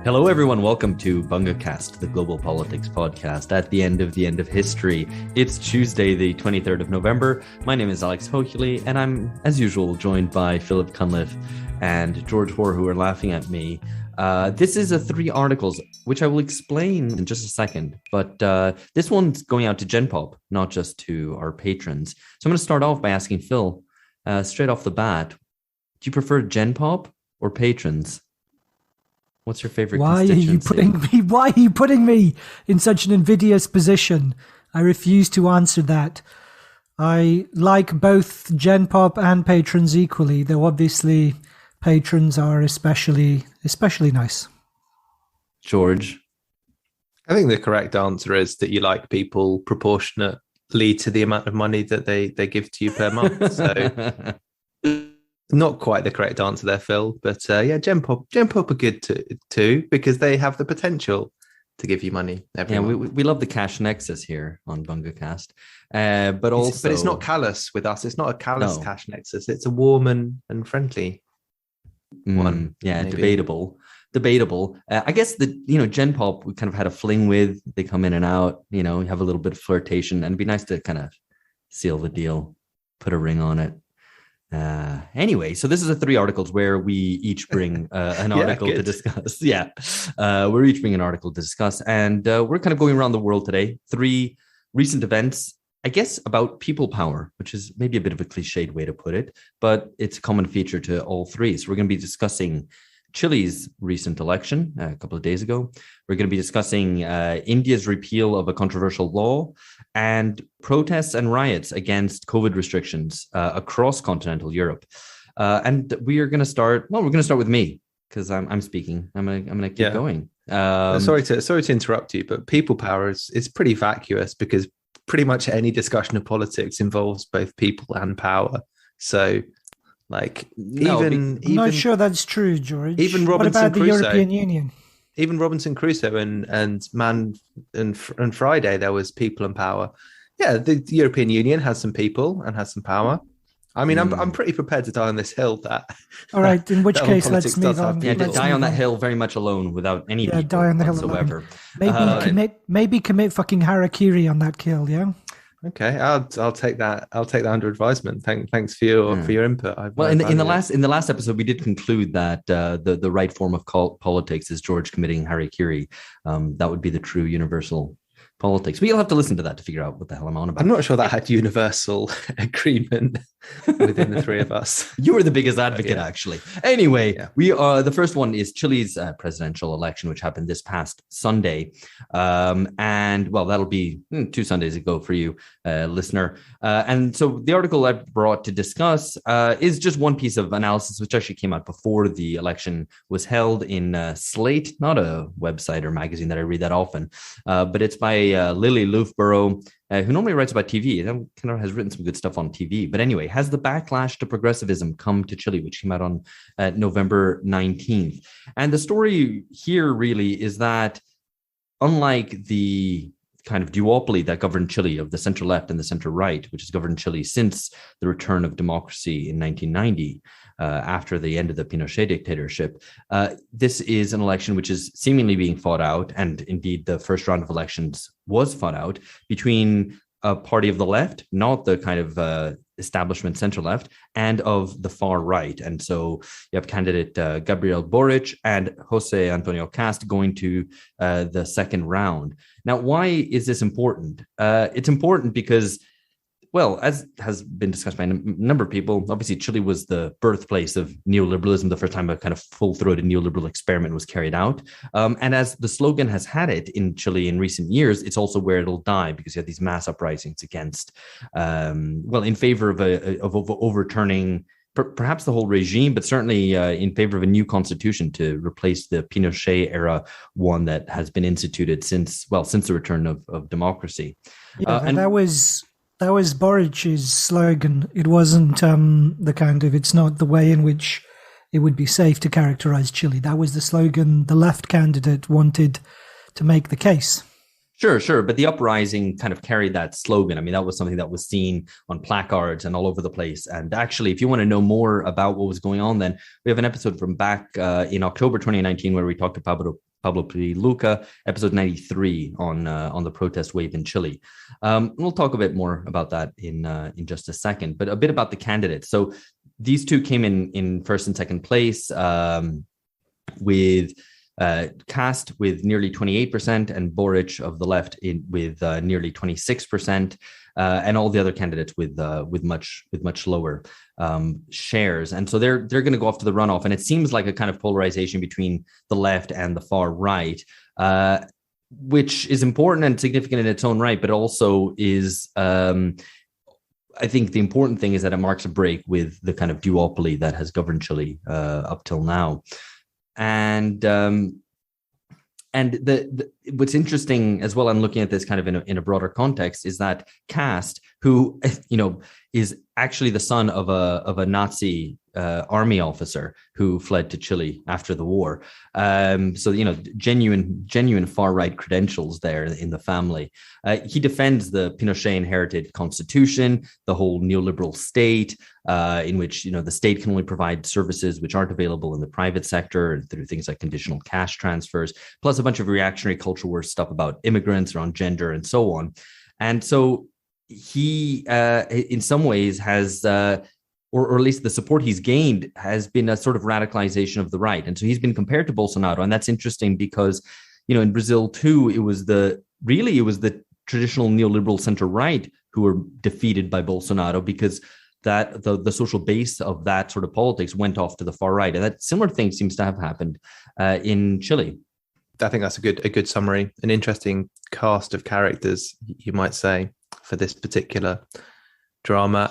Hello, everyone. Welcome to BungaCast, the global politics podcast at the end of history. It's Tuesday, the 23rd of November. My name is Alex Hochuli, and I'm, as usual, joined by Philip Cunliffe and George Hoare, who are laughing at me. This is a 3 articles, which I will explain in just a second. But this one's going out to Gen Pop, not just to our patrons. So I'm going to start off by asking Phil, straight off the bat, do you prefer Gen Pop or patrons? What's your favorite constituency? Why are you putting me in such an invidious position? I refuse to answer that. I like both Gen Pop and patrons equally, though obviously patrons are especially nice. George? I think the correct answer is that you like people proportionately to the amount of money that they give to you per month. So not quite the correct answer there, Phil. But yeah, Gen Pop are good too, because they have the potential to give you money every month. We love the cash nexus here on BungaCast. But it's not callous with us. It's not a callous cash nexus. It's a warm and friendly one. Yeah, maybe. Debatable. I guess Gen Pop we kind of had a fling with. They come in and out, have a little bit of flirtation, and it'd be nice to kind of seal the deal, put a ring on it. Anyway, so this is a 3 articles where we each bring an article to discuss. We're each bringing an article to discuss, and we're kind of going around the world today. 3 recent events, I guess, about people power, which is maybe a bit of a cliched way to put it, but it's a common feature to all 3. So we're going to be discussing Chile's recent election a couple of days ago. We're going to be discussing India's repeal of a controversial law and protests and riots against COVID restrictions across continental Europe. And we are going to start. Well, we're going to start with me because I'm speaking. I'm going to keep going. Sorry to interrupt you, but people power is pretty vacuous because pretty much any discussion of politics involves both people and power. So. I'm not sure that's true, George. Even Robinson what about Crusoe, the European Union? Even Robinson Crusoe and Friday, there was people and power. Yeah, the European Union has some people and has some power. I mean, I'm pretty prepared to die on this hill. All right, in which case, let's move on. Yeah, to die on that hill very much alone without any people die on the whatsoever. Hill alone. Maybe commit fucking harakiri on that kill. Yeah. Okay, I'll take that. I'll take that under advisement. Thanks for your input. In the last episode, we did conclude that the right form of politics is George committing harakiri. That would be the true universal politics. But you'll have to listen to that to figure out what the hell I'm on about. I'm not sure that had universal agreement within the 3 of us. You were the biggest advocate, actually. Anyway, we are. The first one is Chile's presidential election, which happened this past Sunday. And well, that'll be 2 Sundays ago for you, listener. And so the article I brought to discuss is just one piece of analysis, which actually came out before the election was held in Slate, not a website or magazine that I read that often, but it's by Lili, Loofbourow, who normally writes about TV and kind of has written some good stuff on TV. But anyway, has the backlash to progressivism come to Chile, which came out on November 19th. And the story here really is that unlike the kind of duopoly that governed Chile of the center left and the center right, which has governed Chile since the return of democracy in 1990, after the end of the Pinochet dictatorship, this is an election which is seemingly being fought out, and indeed the first round of elections was fought out between a party of the left, not the kind of establishment center left, and of the far right. And so you have candidate Gabriel Boric and Jose Antonio Cast going to the second round. Now, why is this important? It's important because, well, as has been discussed by a number of people, obviously Chile was the birthplace of neoliberalism, the first time a kind of full-throated neoliberal experiment was carried out. And as the slogan has had it in Chile in recent years, it's also where it'll die, because you have these mass uprisings against, in favor of overturning perhaps the whole regime, but certainly in favor of a new constitution to replace the Pinochet era one that has been instituted since the return of democracy. Yeah, and that was Boric's slogan. It wasn't it's not the way in which it would be safe to characterize Chile. That was the slogan the left candidate wanted to make the case. Sure. But the uprising kind of carried that slogan. I mean, that was something that was seen on placards and all over the place. And actually, if you want to know more about what was going on, then we have an episode from back in October 2019 where we talked to Pablo Pryluka, episode 93 on the protest wave in Chile. We'll talk a bit more about that in just a second, but a bit about the candidates. So these two came in first and second place with Cast with nearly 28% and Boric of the left with nearly 26%, and all the other candidates with much lower shares. And so they're going to go off to the runoff. And it seems like a kind of polarization between the left and the far right, which is important and significant in its own right, but also is, I think the important thing is that it marks a break with the kind of duopoly that has governed Chile up till now. And what's interesting as well, I'm looking at this kind of in a broader context, is that Cast, who is actually the son of a Nazi army officer who fled to Chile after the war. So genuine far right credentials there in the family. He defends the Pinochet inherited constitution, the whole neoliberal state, in which the state can only provide services which aren't available in the private sector through things like conditional cash transfers, plus a bunch of reactionary culture war stuff about immigrants, around gender, and so on. And so he, in some ways, has, or at least the support he's gained has been a sort of radicalization of the right. And so he's been compared to Bolsonaro. And that's interesting because, in Brazil, too, it was the traditional neoliberal center-right who were defeated by Bolsonaro, because that the social base of that sort of politics went off to the far right. And that similar thing seems to have happened in Chile. I think that's a good summary. An interesting cast of characters, you might say, for this particular drama.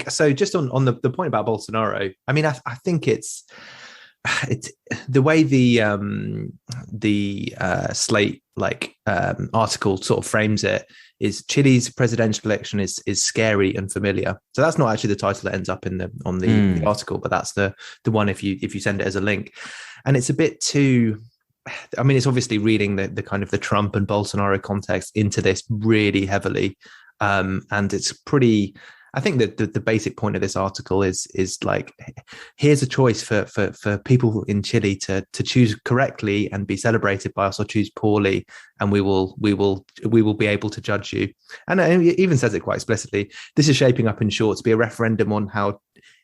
So just on the point about Bolsonaro, I mean, I think it's the way the Slate article sort of frames it is Chile's presidential election is scary and familiar. So that's not actually the title that ends up on the article, but that's the one if you send it as a link. And it's a bit too, I mean, it's obviously reading the kind of the Trump and Bolsonaro context into this really heavily. And it's pretty, I think that the basic point of this article is like, here's a choice for people in Chile to choose correctly and be celebrated by us, or choose poorly, and we will be able to judge you. And it even says it quite explicitly. This is shaping up in short to be a referendum on how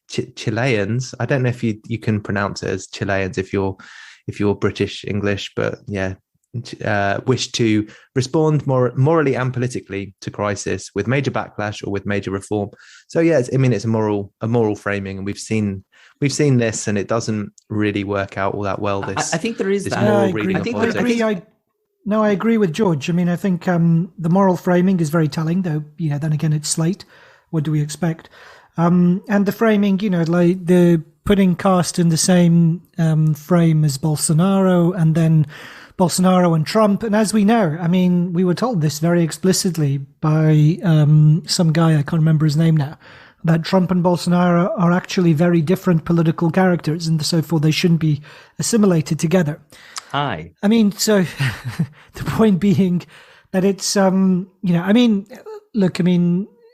Chileans, I don't know if you can pronounce it as Chileans if you're British English, but yeah, wish to respond morally and politically to crisis with major backlash or with major reform. So yeah, it's a moral framing, and we've seen this, and it doesn't really work out all that well. I think there is this that. moral reading of politics. I agree with George. I mean, I think the moral framing is very telling, though. Then again, it's Slate. What do we expect? And the framing, like the putting Cast in the same frame as Bolsonaro, and then Bolsonaro and Trump. And as we know, I mean, we were told this very explicitly by some guy, I can't remember his name now, that Trump and Bolsonaro are actually very different political characters, and so forth. They shouldn't be assimilated together. Hi. I mean, so the point being that it's,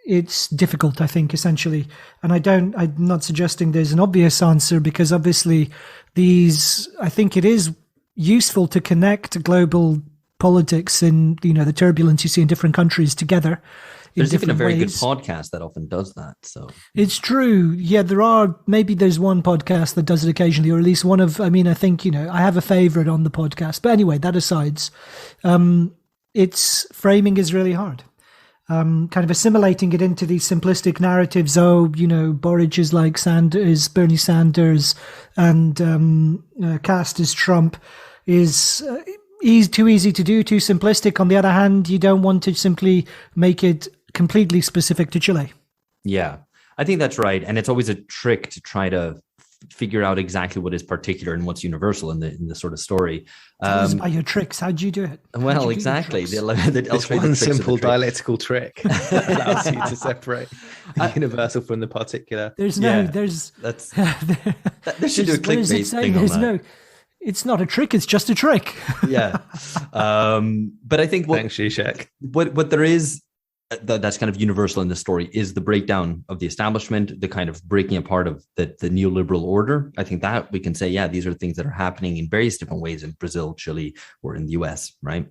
it's difficult, I think, essentially. And I'm not suggesting there's an obvious answer, because obviously I think it is useful to connect global politics and, the turbulence you see in different countries together. There's even a very good podcast that often does that. So it's true. Yeah, there's one podcast that does it occasionally, or at least one of, I think, I have a favorite on the podcast. But anyway, that aside, its framing is really hard. Kind of assimilating it into these simplistic narratives. Boric is like Bernie Sanders, and Cast is Trump, is too easy to do, too simplistic. On the other hand, you don't want to simply make it completely specific to Chile. Yeah, I think that's right. And it's always a trick to try to figure out exactly what is particular and what's universal in the sort of story. Those are your tricks. How'd you do it? Well, exactly. This one simple dialectical trick that allows you to separate the universal from the particular. There should do a clickbait thing on that. It's not a trick, it's just a trick. Yeah. But I think thanks, Zizek. What there is that's kind of universal in the story is the breakdown of the establishment, the kind of breaking apart of the neoliberal order. I think that we can say, yeah, these are things that are happening in various different ways in Brazil, Chile, or in the US, right?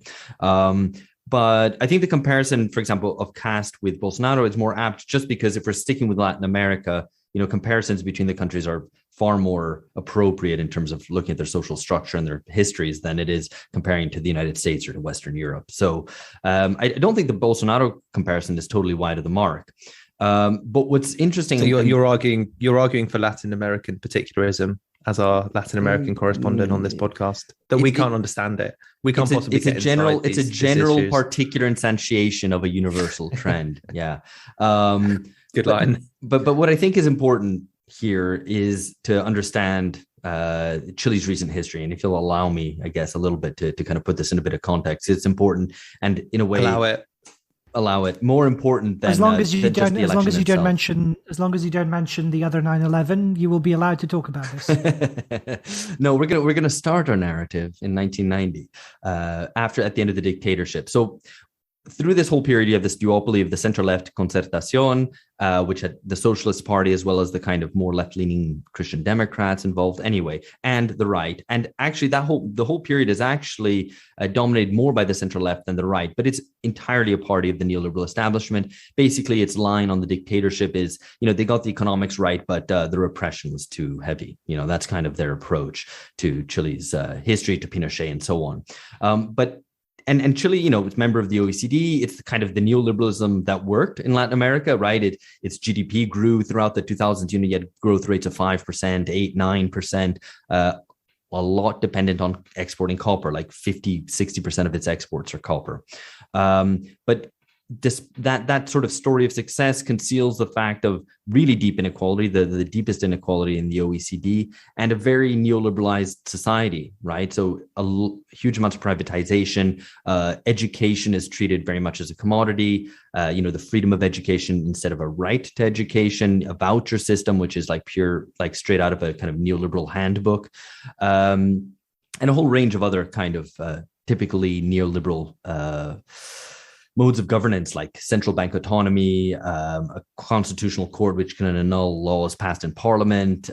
But I think the comparison, for example, of caste with Bolsonaro is more apt just because if we're sticking with Latin America, comparisons between the countries are far more appropriate in terms of looking at their social structure and their histories than it is comparing to the United States or to Western Europe. So I don't think the Bolsonaro comparison is totally wide of the mark. But what's interesting... So you're arguing for Latin American particularism as our Latin American correspondent on this podcast, that we can't understand it. We can't possibly get inside It's a general particular instantiation of a universal trend. Yeah. Good line. But what I think is important here is to understand Chile's recent history. And if you'll allow me, I guess, a little bit to kind of put this in a bit of context, it's important. And in a way... Allow it more important than as long as you don't mention the other 9/11, you will be allowed to talk about this. No, we're gonna start our narrative in 1990 at the end of the dictatorship. So through this whole period, you have this duopoly of the center-left Concertación, which had the Socialist Party as well as the kind of more left-leaning Christian Democrats involved anyway, and the right. And actually, the whole period is actually dominated more by the center-left than the right, but it's entirely a party of the neoliberal establishment. Basically, its line on the dictatorship is, they got the economics right, but the repression was too heavy. That's kind of their approach to Chile's history, to Pinochet and so on. And Chile, it's a member of the OECD. It's kind of the neoliberalism that worked in Latin America, right? Its GDP grew throughout the 2000s. You had growth rates of 5%, 8%, 9%, a lot dependent on exporting copper, like 50-60% of its exports are copper. But that sort of story of success conceals the fact of really deep inequality, the deepest inequality in the OECD, and a very neoliberalized society, right? So huge amounts of privatization, education is treated very much as a commodity, the freedom of education instead of a right to education, a voucher system, which is like pure, like straight out of a kind of neoliberal handbook, and a whole range of other kind of typically neoliberal modes of governance, like central bank autonomy, a constitutional court which can annul laws passed in parliament,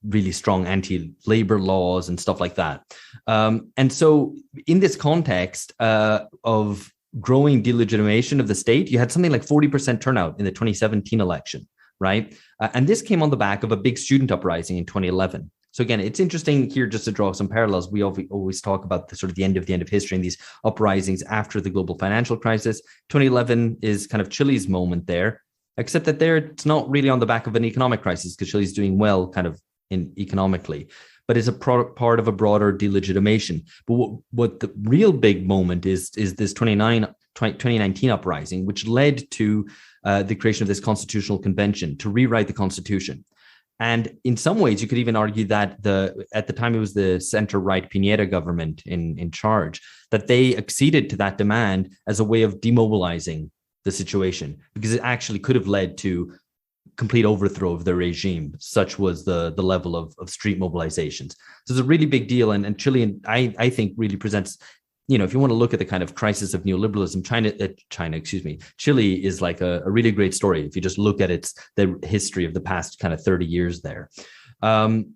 really strong anti-labor laws and stuff like that. And so in this context of growing delegitimation of the state, you had something like 40% turnout in the 2017 election, right? And this came on the back of a big student uprising in 2011. So again, it's interesting here just to draw some parallels. We always talk about the sort of the end of history and these uprisings after the global financial crisis. 2011 is kind of Chile's moment there, except that there it's not really on the back of an economic crisis because Chile's doing well kind of economically, but it's a part of a broader delegitimation. But what the real big moment is this 2019 uprising, which led to the creation of this constitutional convention to rewrite the constitution. And in some ways, you could even argue that at the time it was the center-right Piñera government in charge, that they acceded to that demand as a way of demobilizing the situation, because it actually could have led to complete overthrow of the regime. Such was the level of street mobilizations. So it's a really big deal. And Chile, I think, really presents, if you want to look at the kind of crisis of neoliberalism, Chile is like a really great story. If you just look at the history of the past kind of 30 years there. And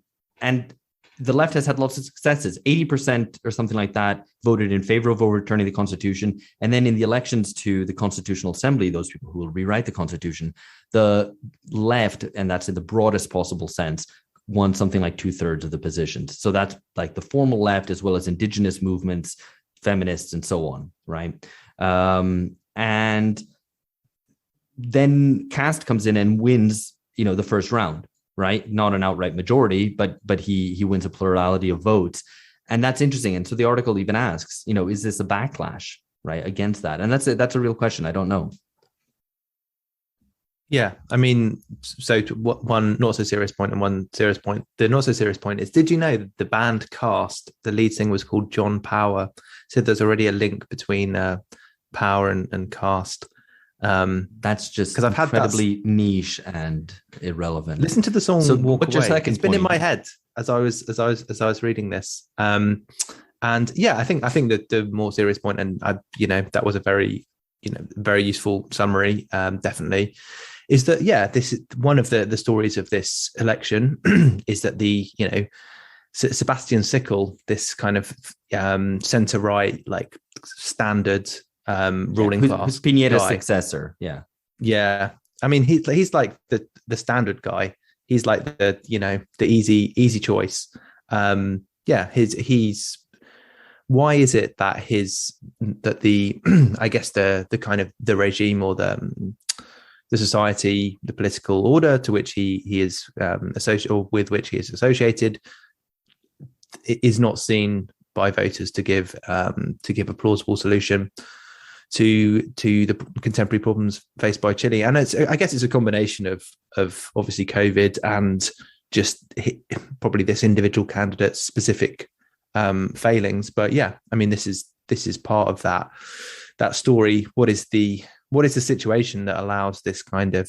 the left has had lots of successes. 80% or something like that voted in favor of overturning the constitution. And then in the elections to the Constitutional Assembly, those people who will rewrite the constitution, the left, and that's in the broadest possible sense, won something like 2/3 of the positions. So that's like the formal left as well as indigenous movements, feminists, and so on, right? And then caste comes in and wins, the first round, right? Not an outright majority, but he wins a plurality of votes, and that's interesting. And so the article even asks, is this a backlash, right, against that? And that's a real question. I don't know. Yeah, I mean, so one not so serious point and one serious point. The not so serious point is, did you know that the band Cast, the lead singer was called John Power? So there's already a link between Power and Cast. That's just because I've had incredibly niche and irrelevant. Listen to the song "Walk Away." Your second it's been point? In my head. as I was reading this. And yeah, I think that the more serious point, and that was a very very useful summary, definitely, is that this is one of the stories of this election is that Sebastian Sickle, this kind of centre right, like standard ruling class, who's Piñera's successor. Yeah. I mean, he's like the standard guy. He's like the easy choice. He's why is it that the I guess the kind of the regime or the society, the political order to which he is associated, or with which he is associated, is not seen by voters to give a plausible solution to the contemporary problems faced by Chile. And I guess it's a combination of obviously COVID and just probably this individual candidate's specific failings. But yeah, I mean, this is part of that story. What is the situation that allows this kind of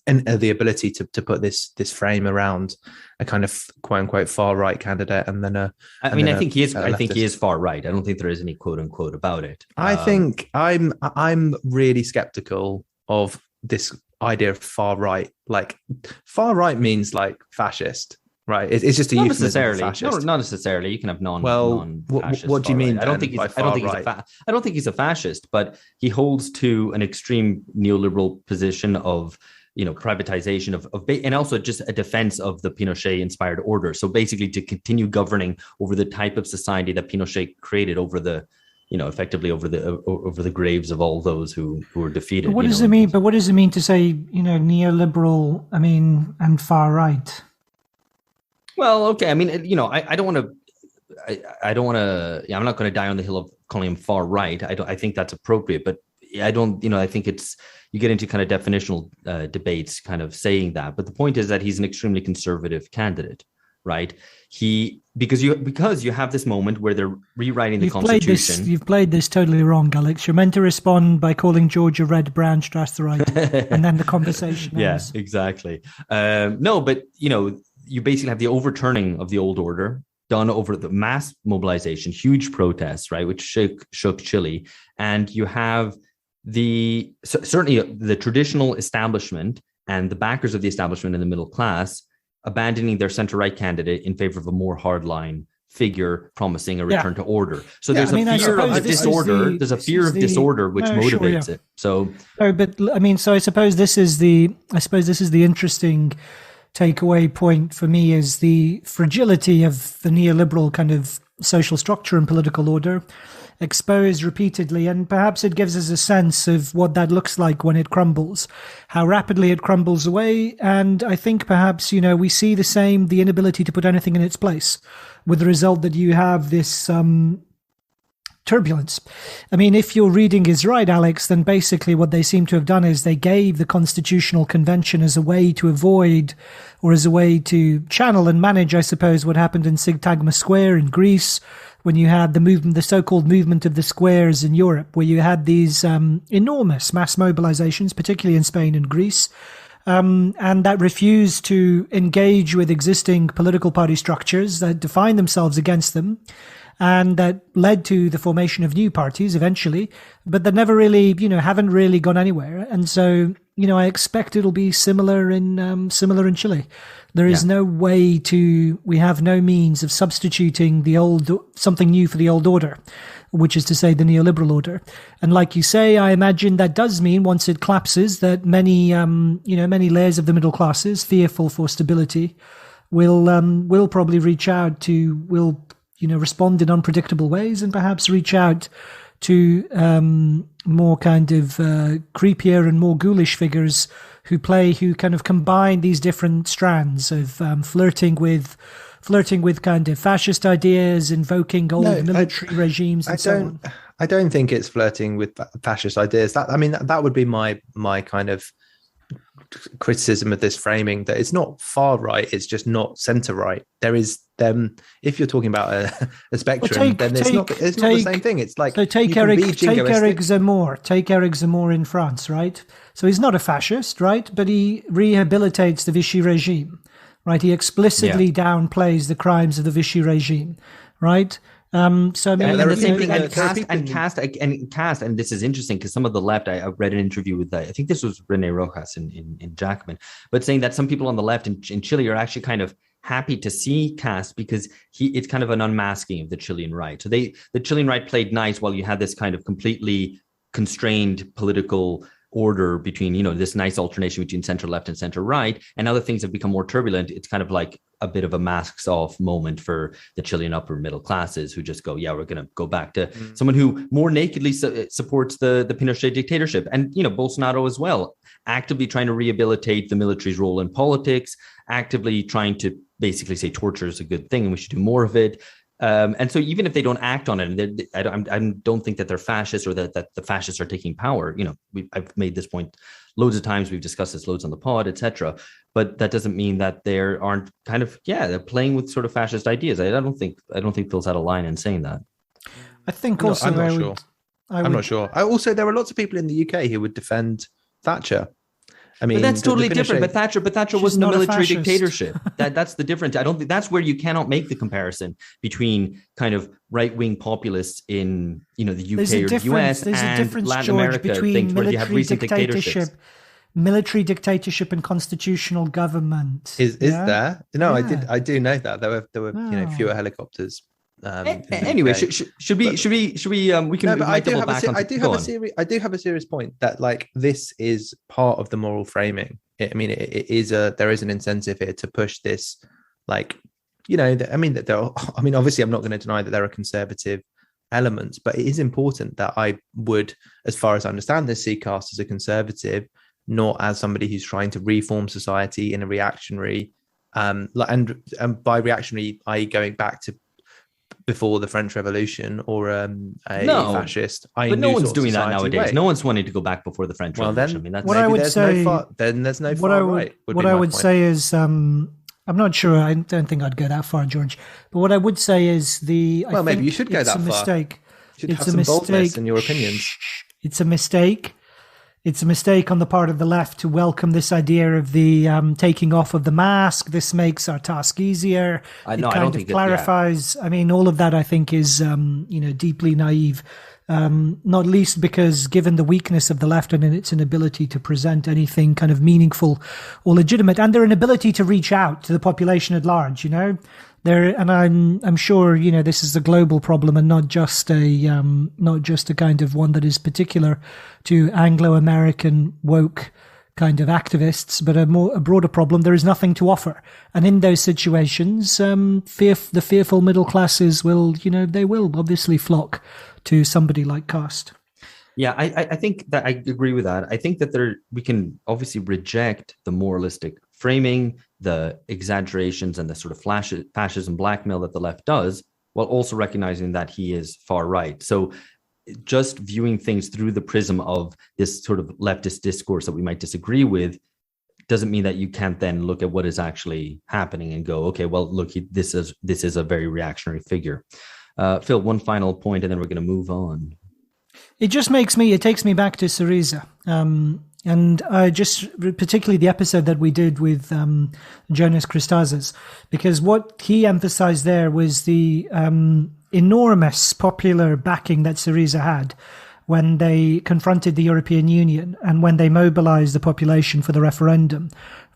and the ability to put this frame around a kind of quote unquote far right candidate, and then I think he is far right. I don't think there is any quote unquote about it. I think I'm really skeptical of this idea of far right. Like, far right means like fascist, right? It's just a not euphemism necessarily. for fascist. No, not necessarily. You can have what do you mean? Right. I don't think he's a fascist, but he holds to an extreme neoliberal position of privatization of and also just a defense of the Pinochet-inspired order. So basically, to continue governing over the type of society that Pinochet created over the, effectively over the graves of all those who were defeated. But what does it mean? But what does it mean to say, neoliberal? I mean, and far right? Well, okay. I mean, I don't want to. I don't want to. I'm not going to die on the hill of calling him far right. I think that's appropriate, but I don't. I think you get into kind of definitional debates, kind of saying that. But the point is that he's an extremely conservative candidate, right? Because you have this moment where they're rewriting the Constitution. You've played this totally wrong, Alex. You're meant to respond by calling Georgia red, brown, Strathroyd, and then the conversation ends. Yeah, exactly. No, but you basically have the overturning of the old order done over the mass mobilization, huge protests, right, which shook Chile, and you have certainly the traditional establishment and the backers of the establishment in the middle class abandoning their center-right candidate in favor of a more hardline figure promising a return to order. So there's a fear of disorder. There's a fear of disorder which motivates it. So, so I suppose this is the interesting takeaway point for me, is the fragility of the neoliberal kind of social structure and political order, exposed repeatedly, and perhaps it gives us a sense of what that looks like when it crumbles, how rapidly it crumbles away. And I think perhaps, we see the inability to put anything in its place, with the result that you have this turbulence. I mean, if your reading is right, Alex, then basically what they seem to have done is they gave the Constitutional Convention as a way to avoid, or as a way to channel and manage, I suppose, what happened in Syntagma Square in Greece, when you had the so-called movement of the squares in Europe, where you had these enormous mass mobilizations, particularly in Spain and Greece, and that refused to engage with existing political party structures that defined themselves against them, and that led to the formation of new parties eventually, but that never really, haven't really gone anywhere. And so, I expect it'll be similar in Chile. There is no way we have no means of substituting something new for the old order, which is to say the neoliberal order. And like you say, I imagine that does mean once it collapses that many layers of the middle classes, fearful for stability, will probably respond in unpredictable ways, and perhaps reach out to more kind of creepier and more ghoulish figures who kind of combine these different strands of flirting with kind of fascist ideas, invoking old military regimes, and so on. I don't think it's flirting with fascist ideas. That would be my kind of criticism of this framing, that it's not far right, it's just not center right. There is if you're talking about a spectrum, then it's not the same thing. It's like, take Eric Zemmour in France, right? So he's not a fascist, right? But he rehabilitates the Vichy regime, right? He explicitly downplays the crimes of the Vichy regime, right? So I mean, and the same thing, and cast, and this is interesting because some of the left, I read an interview with, I think this was Rene Rojas in Jacobin, but saying that some people on the left in Chile are actually kind of happy to see Cast because it's kind of an unmasking of the Chilean right. So the Chilean right played nice while you had this kind of completely constrained political order between, this nice alternation between center left and center right, and other things have become more turbulent. It's kind of like a bit of a masks off moment for the Chilean upper middle classes who just go, we're going to go back to someone who more nakedly supports the Pinochet dictatorship. And, Bolsonaro as well, actively trying to rehabilitate the military's role in politics, actively trying to basically say torture is a good thing and we should do more of it. And so even if they don't act on it, I don't think that they're fascists or that the fascists are taking power. I've made this point loads of times. We've discussed this loads on the pod, etc. But that doesn't mean that there aren't kind of, they're playing with sort of fascist ideas. I don't think Phil's out of line in saying that. I think also, I'm not sure. Also, there are lots of people in the UK who would defend Thatcher. I mean, but that's totally different. But Thatcher wasn't a military dictatorship. That's the difference. I don't think that's where you cannot make the comparison between kind of right-wing populists in the UK or the US and Latin America, between where you have recent dictatorships. Military dictatorship and constitutional government. Is there? No, I do know that there were fewer helicopters. Anyway, should we? We can. No, but I do have a serious point that this is part of the moral framing. There is an incentive here to push this. Obviously, I'm not going to deny that there are conservative elements, but it is important that I would, as far as I understand this, see Cast as a conservative, not as somebody who's trying to reform society in a reactionary, and by reactionary, i.e., going back to before the French Revolution or fascist. But no one's doing that nowadays. No one's wanting to go back before the French Revolution. That's what I would say. Then there's no far right. What I would say is, I'm not sure. I don't think I'd go that far, George. But what I would say is maybe you should go that far. Mistake. You should have some boldness in your opinions. It's a mistake. It's a mistake on the part of the left to welcome this idea of the taking off of the mask. This makes our task easier. It kind of clarifies. All of that I think is, deeply naive. Not least because given the weakness of the left and in its inability to present anything kind of meaningful or legitimate, and their inability to reach out to the population at large, and I'm sure this is a global problem and not just a kind of one that is particular to Anglo-American woke kind of activists, but a broader problem. There is nothing to offer, and in those situations, the fearful middle classes will they will obviously flock to somebody like Cast. Yeah, I think that I agree with that. I think that we can obviously reject the moralistic framing, the exaggerations and the sort of fascism blackmail that the left does, while also recognizing that he is far right. So just viewing things through the prism of this sort of leftist discourse that we might disagree with doesn't mean that you can't then look at what is actually happening and go, okay, well, look, this is a very reactionary figure. Phil, one final point, and then we're going to move on. It takes me back to Syriza. And I just, particularly the episode that we did with Jonas Christazes, because what he emphasized there was the enormous popular backing that Syriza had when they confronted the European Union and when they mobilized the population for the referendum,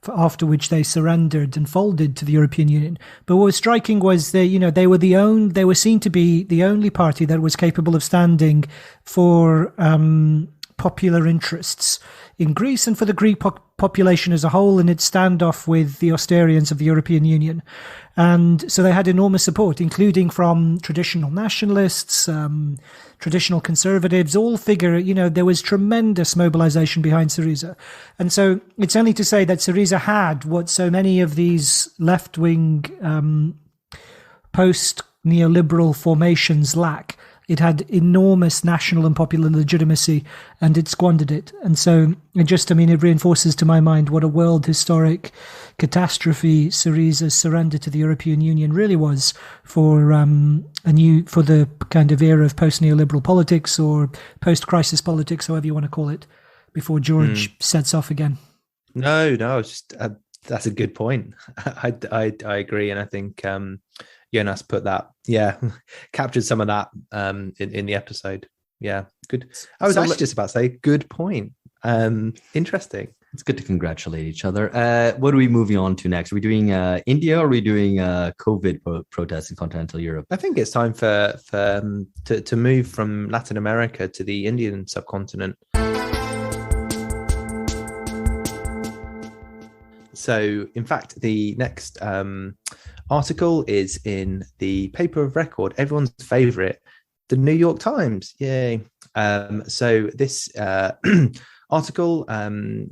after which they surrendered and folded to the European Union. But what was striking was they were seen to be the only party that was capable of standing for popular interests in Greece and for the Greek population as a whole in its standoff with the Austerians of the European Union. And so they had enormous support, including from traditional nationalists, traditional conservatives, all figure, there was tremendous mobilization behind Syriza. And so it's only to say that Syriza had what so many of these left-wing post-neoliberal formations lack. It had enormous national and popular legitimacy, and it squandered it. And so it reinforces to my mind what a world historic catastrophe Syriza's surrender to the European Union really was for the kind of era of post-neoliberal politics or post-crisis politics, however you want to call it, before George sets off again. No, I was just That's a good point. I agree, and I think Jonas put that, captured some of that in the episode. Yeah, good. I was actually just about to say, good point. Interesting. It's good to congratulate each other. What are we moving on to next? Are we doing India, or are we doing COVID protests in continental Europe? I think it's time to move from Latin America to the Indian subcontinent. So, in fact, the next article is in the paper of record, everyone's favorite, the New York Times. Yay. So this article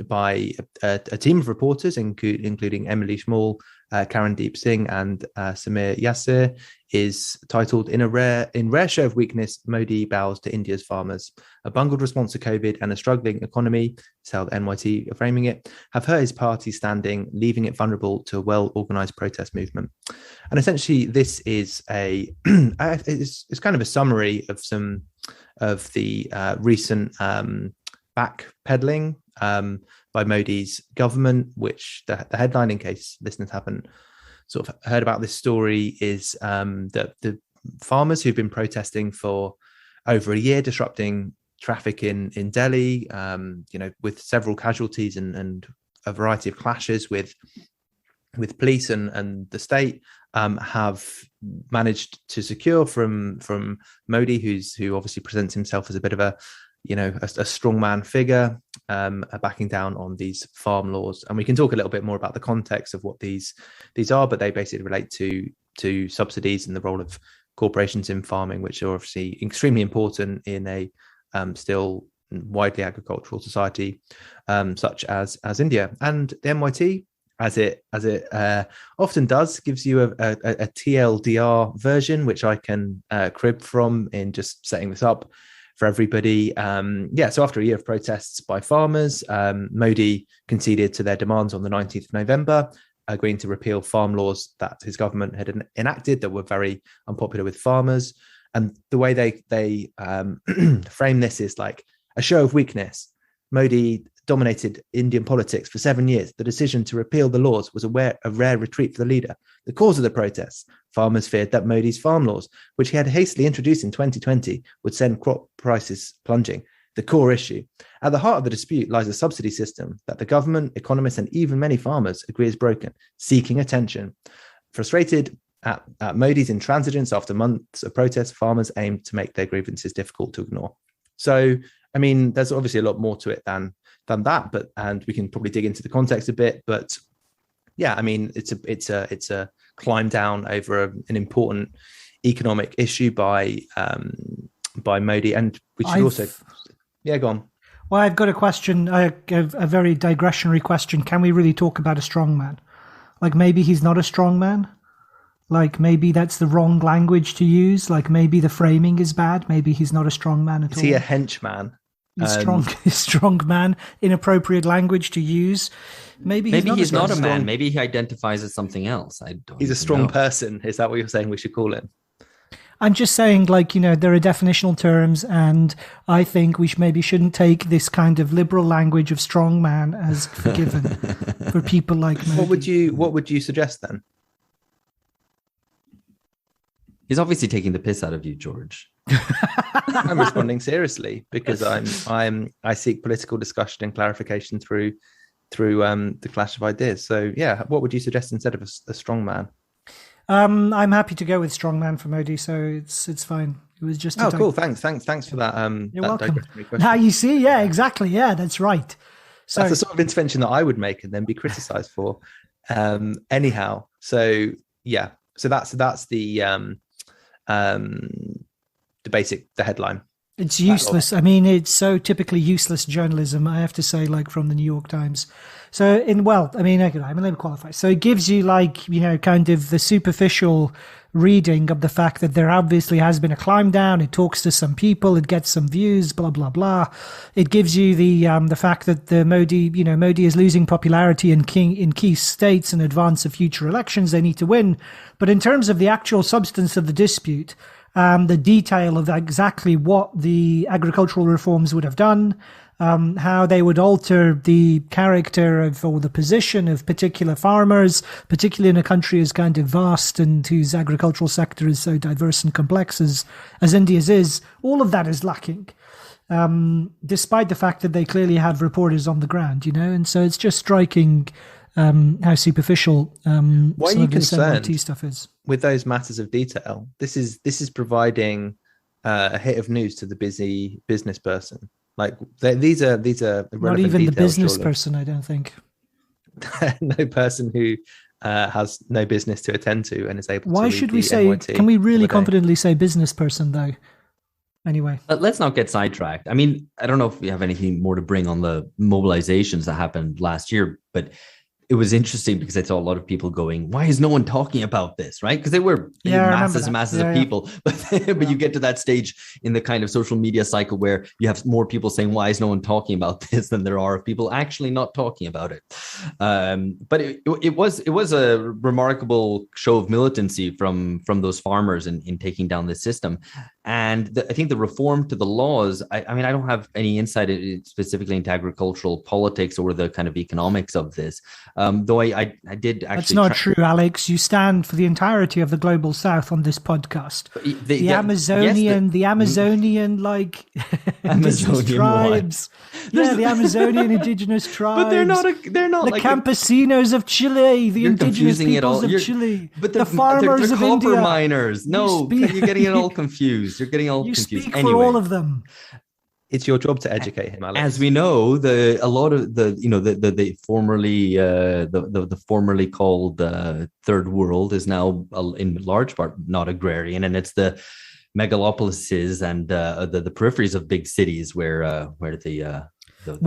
by a team of reporters, including Emily Schmall, Karandeep Singh, and Samir Yasser, is titled "In Rare Show of Weakness, Modi Bows to India's Farmers. A bungled response to COVID and a struggling economy," is how the NYT are framing it, "have hurt his party standing, leaving it vulnerable to a well-organized protest movement." And essentially, this is it's kind of a summary of some of the recent backpedaling by Modi's government, which the headline, in case listeners haven't sort of heard about this story, is that the farmers who've been protesting for over a year, disrupting traffic in Delhi, with several casualties and a variety of clashes with police and the state, have managed to secure from Modi, who obviously presents himself as a bit of a strongman figure, backing down on these farm laws. And we can talk a little bit more about the context of what these are, but they basically relate to subsidies and the role of corporations in farming, which are obviously extremely important in a still widely agricultural society such as India. And the NYT, as it often does, gives you a TLDR version, which I can crib from in just setting this up for everybody. So after a year of protests by farmers, Modi conceded to their demands on the 19th of November, agreeing to repeal farm laws that his government had enacted that were very unpopular with farmers. And the way they frame this is like a show of weakness. Modi dominated Indian politics for 7 years. The decision to repeal the laws was a rare retreat for the leader. The cause of the protests: farmers feared that Modi's farm laws, which he had hastily introduced in 2020, would send crop prices plunging. The core issue. At the heart of the dispute lies a subsidy system that the government, economists, and even many farmers agree is broken, seeking attention. Frustrated at Modi's intransigence after months of protests, farmers aimed to make their grievances difficult to ignore. So, I mean, there's obviously a lot more to it than that, and we can probably dig into the context a bit. But yeah, I mean, it's a climb down over an important economic issue by Modi, and we should also, go on. Well, I've got a question, a very digressionary question. Can we really talk about a strongman? Like, maybe he's not a strongman. Like, maybe that's the wrong language to use. Like, maybe the framing is bad. Maybe he's not a strongman at all. Is he a henchman? Strong man, inappropriate language to use. Maybe he's not a man. Maybe he identifies as something else. He's a strong person. Is that what you're saying we should call him? I'm just saying, there are definitional terms, and I think we shouldn't take this kind of liberal language of strong man as forgiven for people like Modi. What would you suggest then? He's obviously taking the piss out of you, George. I'm responding seriously because I seek political discussion and clarification through the clash of ideas. So yeah, what would you suggest instead of a strong man? I'm happy to go with strong man for Modi, so it's fine. It was just cool. Thanks for that. You're welcome. Now you see, yeah, exactly, yeah, that's right. So that's the sort of intervention that I would make and then be criticised for. Anyhow, so yeah, so that's the headline. It's useless. I mean, it's so typically useless journalism, I have to say, from the New York Times. So let me qualify. So it gives you kind of the superficial reading of the fact that there obviously has been a climb down. It talks to some people, it gets some views, blah, blah, blah. It gives you the fact that the Modi is losing popularity in key states in advance of future elections. They need to win. But in terms of the actual substance of the dispute, the detail of exactly what the agricultural reforms would have done, how they would alter the character of or the position of particular farmers, particularly in a country as kind of vast and whose agricultural sector is so diverse and complex as India's is. All of that is lacking, despite the fact that they clearly have reporters on the ground, and so it's just striking how superficial some of this MIT stuff is. With those matters of detail, this is providing a hit of news to the busy business person. Like these are not even the business surely. Person, I don't think. No person who has no business to attend to and is able. Why to should we say? NYT can we really confidently say business person though? Anyway, let's not get sidetracked. I mean, I don't know if we have anything more to bring on the mobilizations that happened last year, but it was interesting because I saw a lot of people going, why is no one talking about this? Right? Because they were masses and masses of people. But you get to that stage in the kind of social media cycle where you have more people saying, why is no one talking about this than there are of people actually not talking about it. But it was a remarkable show of militancy from those farmers in taking down this system. And I think the reform to the laws, I mean, I don't have any insight specifically into agricultural politics or the kind of economics of this. Though I did actually. That's not true, Alex. You stand for the entirety of the global South on this podcast. The Amazonian, like indigenous tribes. Yeah, the Amazonian indigenous tribes. But they're not the like campesinos of Chile, the indigenous peoples of Chile. But the farmers they're of copper India. Miners. No, you're getting it all confused. You're getting all confused. You speak for all of them. It's your job to educate him, Alex. As we know, a lot of the formerly called third world is now in large part not agrarian, and it's the megalopolises and the peripheries of big cities where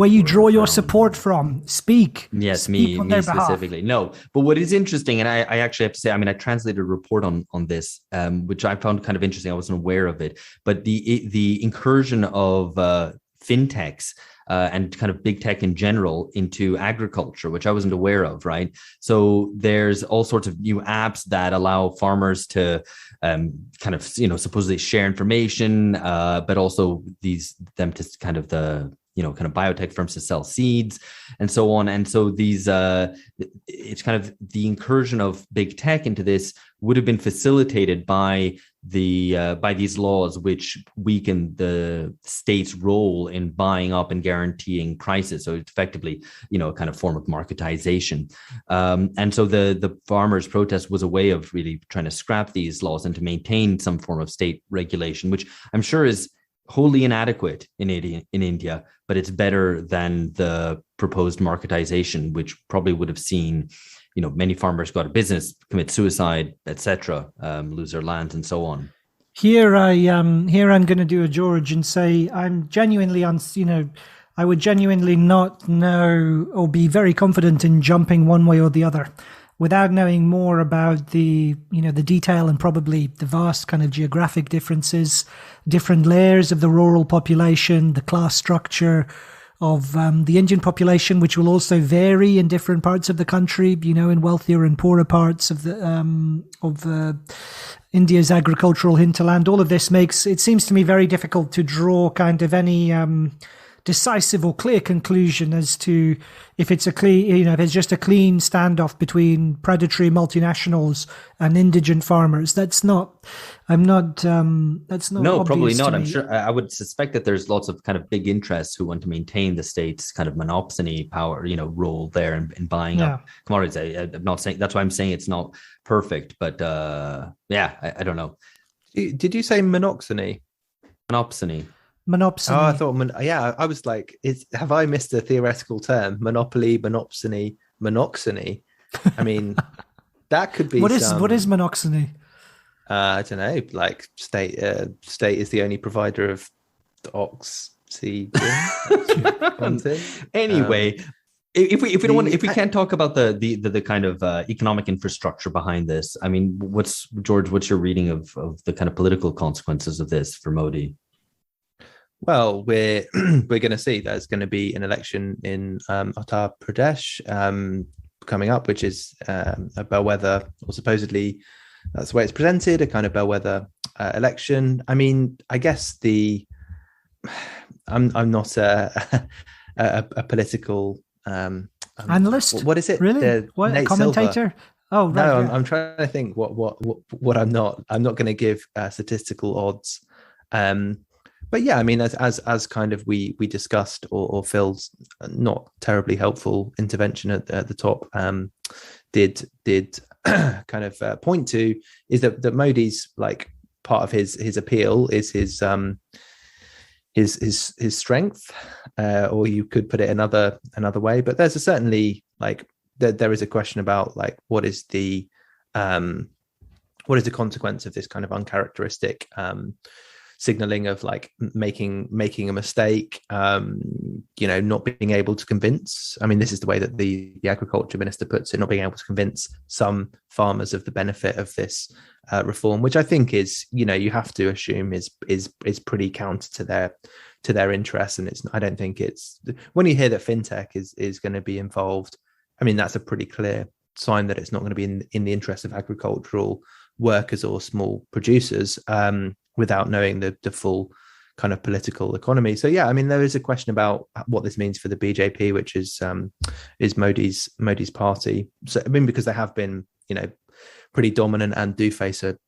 you draw your support from. Speak. Yes, speak me specifically. No, but what is interesting, and I actually have to say, I mean, I translated a report on this, which I found kind of interesting. I wasn't aware of it, but the incursion of fintechs and kind of big tech in general into agriculture, which I wasn't aware of, right? So there's all sorts of new apps that allow farmers to kind of, supposedly share information, but also them to kind of kind of biotech firms to sell seeds and so on. And so these, it's kind of the incursion of big tech into this would have been facilitated by these laws, which weaken the state's role in buying up and guaranteeing prices. So it's effectively, a kind of form of marketization. And so the farmers' protest was a way of really trying to scrap these laws and to maintain some form of state regulation, which I'm sure is wholly inadequate in India, but it's better than the proposed marketization, which probably would have seen, many farmers go out of business, commit suicide, etc., lose their lands, and so on. Here I'm going to do a George and say I'm genuinely I would genuinely not know or be very confident in jumping one way or the other without knowing more about the detail and probably the vast kind of geographic differences, different layers of the rural population, the class structure of the Indian population, which will also vary in different parts of the country, in wealthier and poorer parts of India's agricultural hinterland. All of this it seems to me very difficult to draw kind of any decisive or clear conclusion as to if it's if it's just a clean standoff between predatory multinationals and indigent farmers. That's not no, probably not. I'm me. sure I would suspect that there's lots of kind of big interests who want to maintain the state's kind of monopsony power, role there in buying up commodities. I'm not saying that's why I'm saying it's not perfect, but I don't know. Did you say monopsony? Monopsony. Monopsony. Oh, I thought, I was like, have I missed a theoretical term? Monopoly, monopsony, monoxony. I mean, that could be. What is monoxony? I don't know. Like state is the only provider of the oxygen. Anyway. If we can't talk about the kind of economic infrastructure behind this, I mean, what's your reading of the kind of political consequences of this for Modi? Well, we're going to see there's going to be an election in Uttar Pradesh coming up, which is a bellwether, or supposedly that's the way it's presented, a kind of bellwether election. I mean, I guess I'm not a political analyst. What is it? Really? What, a commentator? Silver. Oh, right. No, yeah. I'm trying to think what I'm not. I'm not going to give statistical odds. But yeah, I mean, as kind of we discussed, or Phil's not terribly helpful intervention at the top did kind of point to, is that Modi's, like, part of his appeal is his strength, or you could put it another way. But there's certainly, like, there is a question about, like, what is the consequence of this kind of uncharacteristic signaling of, like, making a mistake, not being able to convince. I mean, this is the way that the agriculture minister puts it, not being able to convince some farmers of the benefit of this reform, which I think is, you have to assume is pretty counter to their interests. And I don't think it's, when you hear that fintech is going to be involved, I mean, that's a pretty clear sign that it's not going to be in the interest of agricultural workers or small producers, without knowing the full kind of political economy. So yeah, I mean, there is a question about what this means for the BJP, which is Modi's party. So I mean, because they have been, pretty dominant and do face a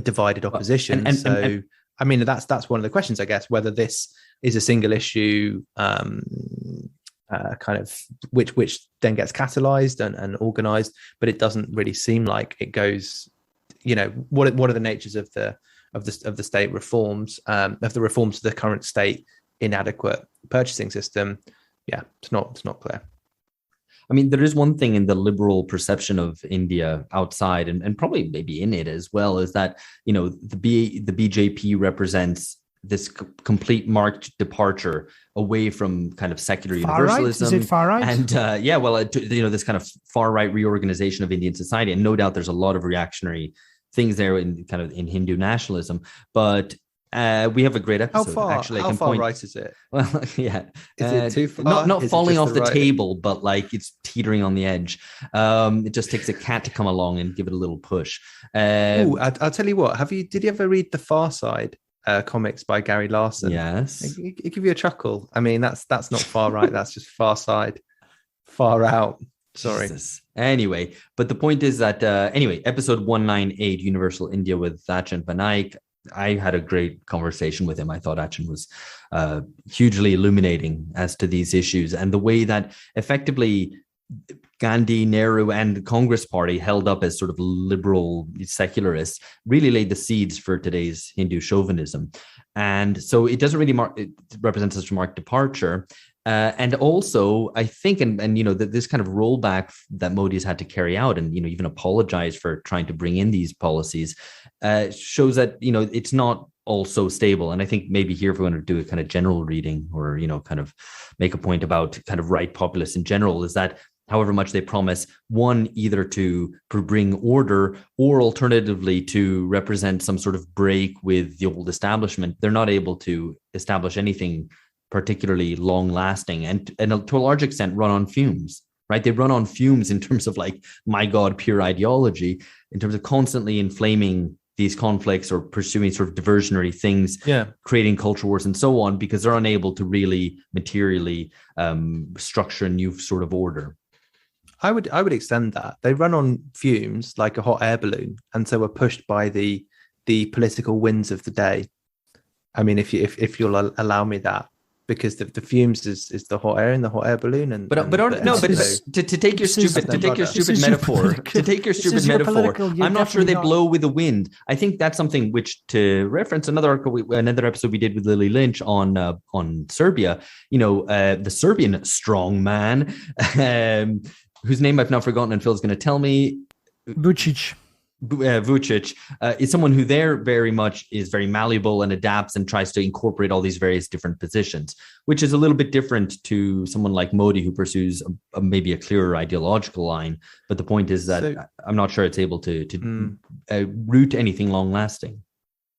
divided opposition. And I mean, that's one of the questions, I guess, whether this is a single issue, kind of which then gets catalyzed and organized, but it doesn't really seem like it goes. What are the natures of the state reforms, of the reforms to the current state inadequate purchasing system? Yeah, it's not clear. I mean, there is one thing in the liberal perception of India outside, and probably maybe in it as well, is that, the BJP represents this complete marked departure away from kind of secular far universalism. Right? Is it far right? And this kind of far right reorganization of Indian society. And no doubt there's a lot of reactionary things there in Hindu nationalism, but we have a great episode. How far right is it? Well, yeah, is it too far? Not falling off the right table, but like it's teetering on the edge. It just takes a cat to come along and give it a little push. I'll tell you what. Did you ever read the Far Side comics by Gary Larson? Yes, it give you a chuckle. I mean, that's not far right. That's just Far Side, far out. Sorry. Jesus. Anyway, but the point is that episode 198, Universal India with Achin Vanaik. I had a great conversation with him. I thought Achin was hugely illuminating as to these issues and the way that effectively Gandhi, Nehru, and the Congress Party, held up as sort of liberal secularists, really laid the seeds for today's Hindu chauvinism. And so it doesn't really represent such a marked departure. And also, I think, and this kind of rollback that Modi's had to carry out, and even apologize for trying to bring in these policies, shows that it's not all so stable. And I think maybe here, if we're going to do a kind of general reading, or kind of make a point about kind of right populists in general, is that however much they promise, one, either to bring order or alternatively to represent some sort of break with the old establishment, they're not able to establish anything particularly long lasting, and to a large extent run on fumes, right? They run on fumes in terms of, like, my God, pure ideology, in terms of constantly inflaming these conflicts or pursuing sort of diversionary things, creating culture wars and so on, because they're unable to really materially structure a new sort of order. I would extend that. They run on fumes like a hot air balloon, and so are pushed by the political winds of the day. I mean, if you'll allow me that, because the fumes is the hot air in the hot air balloon, to take your stupid metaphor, I'm not sure they blow with the wind. I think that's something which, to reference another episode we did with Lili Lynch on Serbia, the Serbian strong man, whose name I've now forgotten, and Phil's going to tell me. Vucic is someone who there very much is very malleable and adapts and tries to incorporate all these various different positions, which is a little bit different to someone like Modi, who pursues maybe a clearer ideological line. But the point is that I'm not sure it's able to root anything long lasting.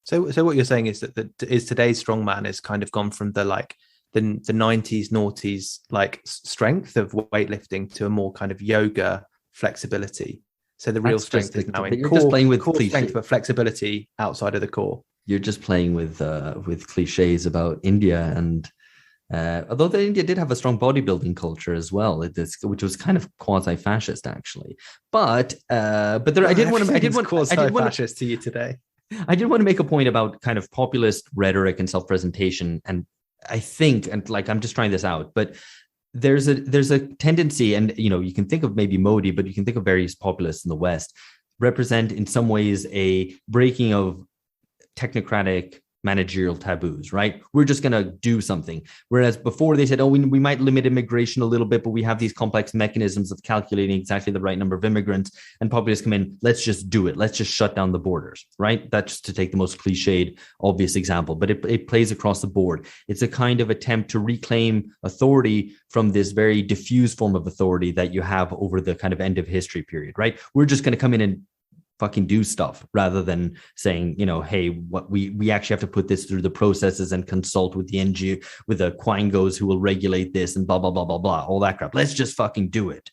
So what you're saying is that today's strongman has kind of gone from the 90s noughties like strength of weightlifting to a more kind of yoga flexibility. So the real strength is now in core strength, but flexibility outside of the core. you're just playing with cliches about India, and although India did have a strong bodybuilding culture as well, which was kind of quasi-fascist actually. But there, I did want quasi-fascist to you today. I did want to make a point about kind of populist rhetoric and self-presentation, and I think, and like I'm just trying this out, but there's a tendency, and you can think of maybe Modi, but you can think of various populists in the West represent in some ways a breaking of technocratic managerial taboos, right? We're just going to do something. Whereas before they said, oh, we might limit immigration a little bit, but we have these complex mechanisms of calculating exactly the right number of immigrants, and populists come in, let's just do it. Let's just shut down the borders, right? That's just to take the most cliched, obvious example, but it plays across the board. It's a kind of attempt to reclaim authority from this very diffuse form of authority that you have over the kind of end of history period, right? We're just going to come in and fucking do stuff rather than saying, hey, what we actually have to put this through the processes and consult with the NGO, with the quangos who will regulate this and blah, blah, blah, blah, blah, all that crap. Let's just fucking do it.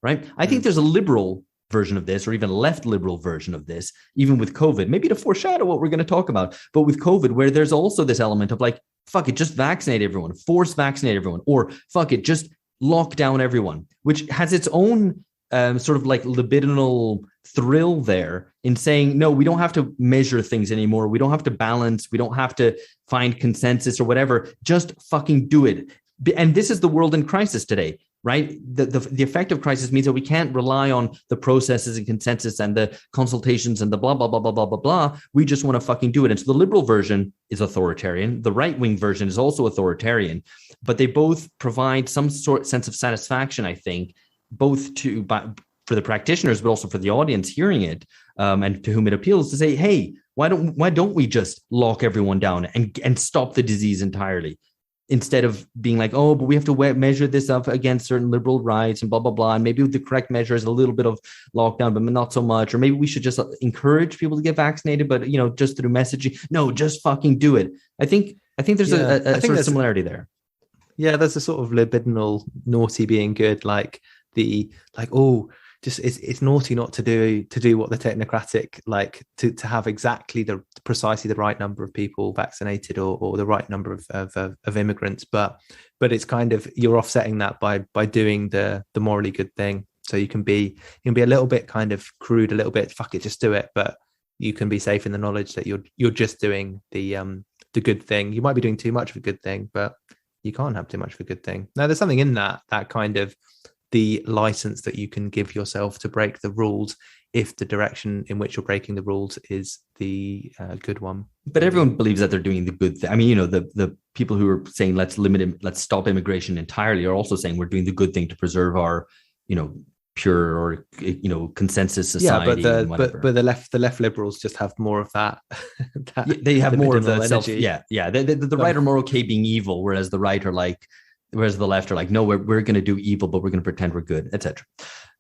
Right. I think there's a liberal version of this, or even a left liberal version of this, even with COVID, maybe to foreshadow what we're going to talk about. But with COVID, where there's also this element of like, fuck it, just vaccinate everyone, force vaccinate everyone, or fuck it, just lock down everyone, which has its own sort of like libidinal thrill there in saying, no, we don't have to measure things anymore. We don't have to balance. We don't have to find consensus or whatever. Just fucking do it. And this is the world in crisis today, right? The effect of crisis means that we can't rely on the processes and consensus and the consultations and the blah, blah, blah, blah, blah, blah, blah. We just want to fucking do it. And so the liberal version is authoritarian. The right-wing version is also authoritarian, but they both provide some sort sense of satisfaction, I think, both for the practitioners, but also for the audience hearing it, and to whom it appeals, to say, hey, why don't we just lock everyone down and stop the disease entirely, instead of being like, oh, but we have to measure this up against certain liberal rights and blah, blah, blah. And maybe the correct measure is a little bit of lockdown, but not so much. Or maybe we should just encourage people to get vaccinated, but, just through messaging. No, just fucking do it. I think there's a sort of similarity there. Yeah, there's a sort of libidinal naughty being good, it's naughty not to do what the technocratic, like to have exactly precisely the right number of people vaccinated or the right number of immigrants, but it's kind of, you're offsetting that by doing the morally good thing. So you can be a little bit kind of crude, a little bit fuck it, just do it, but you can be safe in the knowledge that you're just doing the good thing. You might be doing too much of a good thing, but you can't have too much of a good thing. Now, there's something in that kind of the license that you can give yourself to break the rules if the direction in which you're breaking the rules is the good one. But everyone believes that they're doing the good thing. I mean, the people who are saying let's stop immigration entirely are also saying we're doing the good thing to preserve our, pure or consensus society. Yeah, but the left liberals just have more of that. They have more of the energy. The right are more okay being evil, whereas the left are like, no, we're going to do evil, but we're going to pretend we're good, etc.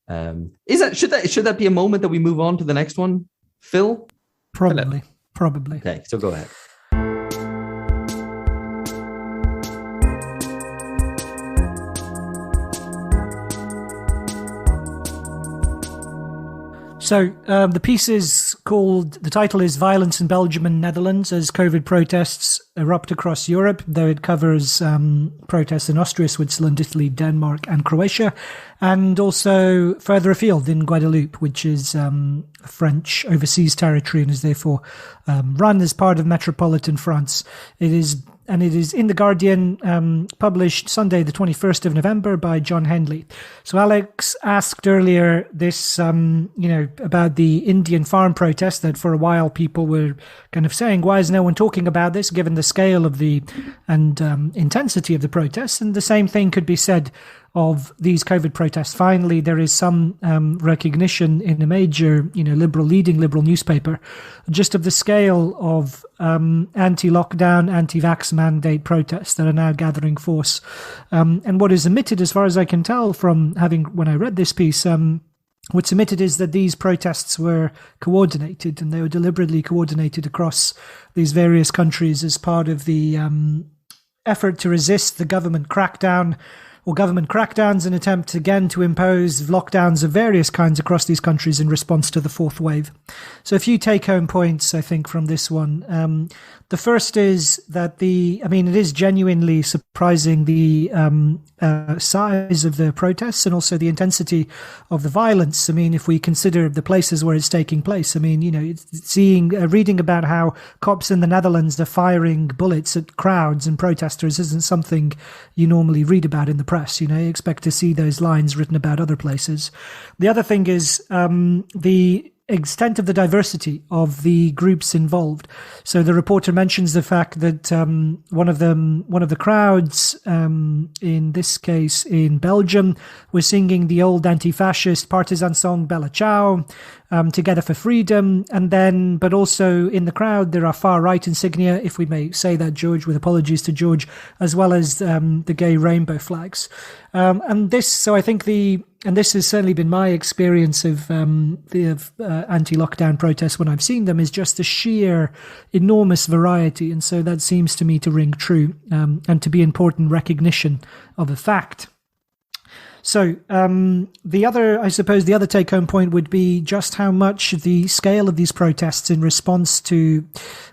Should that be a moment that we move on to the next one, Phil? Probably. Okay, so go ahead. So the piece is the title is Violence in Belgium and Netherlands as COVID protests erupt across Europe, though it covers protests in Austria, Switzerland, Italy, Denmark and Croatia, and also further afield in Guadeloupe, which is French overseas territory and is therefore run as part of metropolitan France. It is in The Guardian, published Sunday, the 21st of November by Jon Henley. So Alex asked earlier this, about the Indian farm protest that for a while people were kind of saying, why is no one talking about this, given the scale of and intensity of the protests? And the same thing could be said of these COVID protests. Finally, there is some recognition in a major, leading liberal newspaper, just of the scale of anti-lockdown, anti-vax mandate protests that are now gathering force. And what is omitted, as far as I can tell from when I read this piece, what's omitted is that these protests were coordinated, and they were deliberately coordinated across these various countries as part of the effort to resist the government crackdown or government crackdowns, an attempt again to impose lockdowns of various kinds across these countries in response to the fourth wave. So a few take-home points, I think, from this one. The first is that it is genuinely surprising the size of the protests and also the intensity of the violence. I mean, if we consider the places where it's taking place, I mean, reading about how cops in the Netherlands are firing bullets at crowds and protesters isn't something you normally read about in the press. You expect to see those lines written about other places. The other thing is the extent of the diversity of the groups involved. So the reporter mentions the fact that one of the crowds, in this case in Belgium, was singing the old anti-fascist partisan song Bella Ciao, Together for Freedom, but also in the crowd there are far-right insignia, if we may say that, George, with apologies to George, as well as the gay rainbow flags. And this has certainly been my experience of anti-lockdown protests when I've seen them, is just the sheer enormous variety. And so that seems to me to ring true and to be important recognition of a fact. So the other take-home point would be just how much the scale of these protests in response to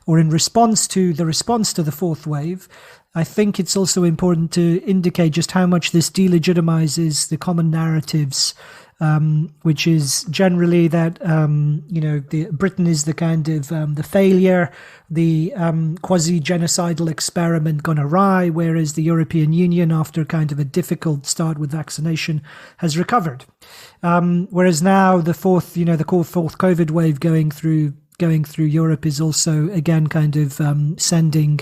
the fourth wave. I think it's also important to indicate just how much this delegitimizes the common narratives, which is generally that Britain is the kind of the failure, the quasi-genocidal experiment gone awry, whereas the European Union, after kind of a difficult start with vaccination, has recovered. Whereas now the fourth COVID wave going through Europe is also again kind of sending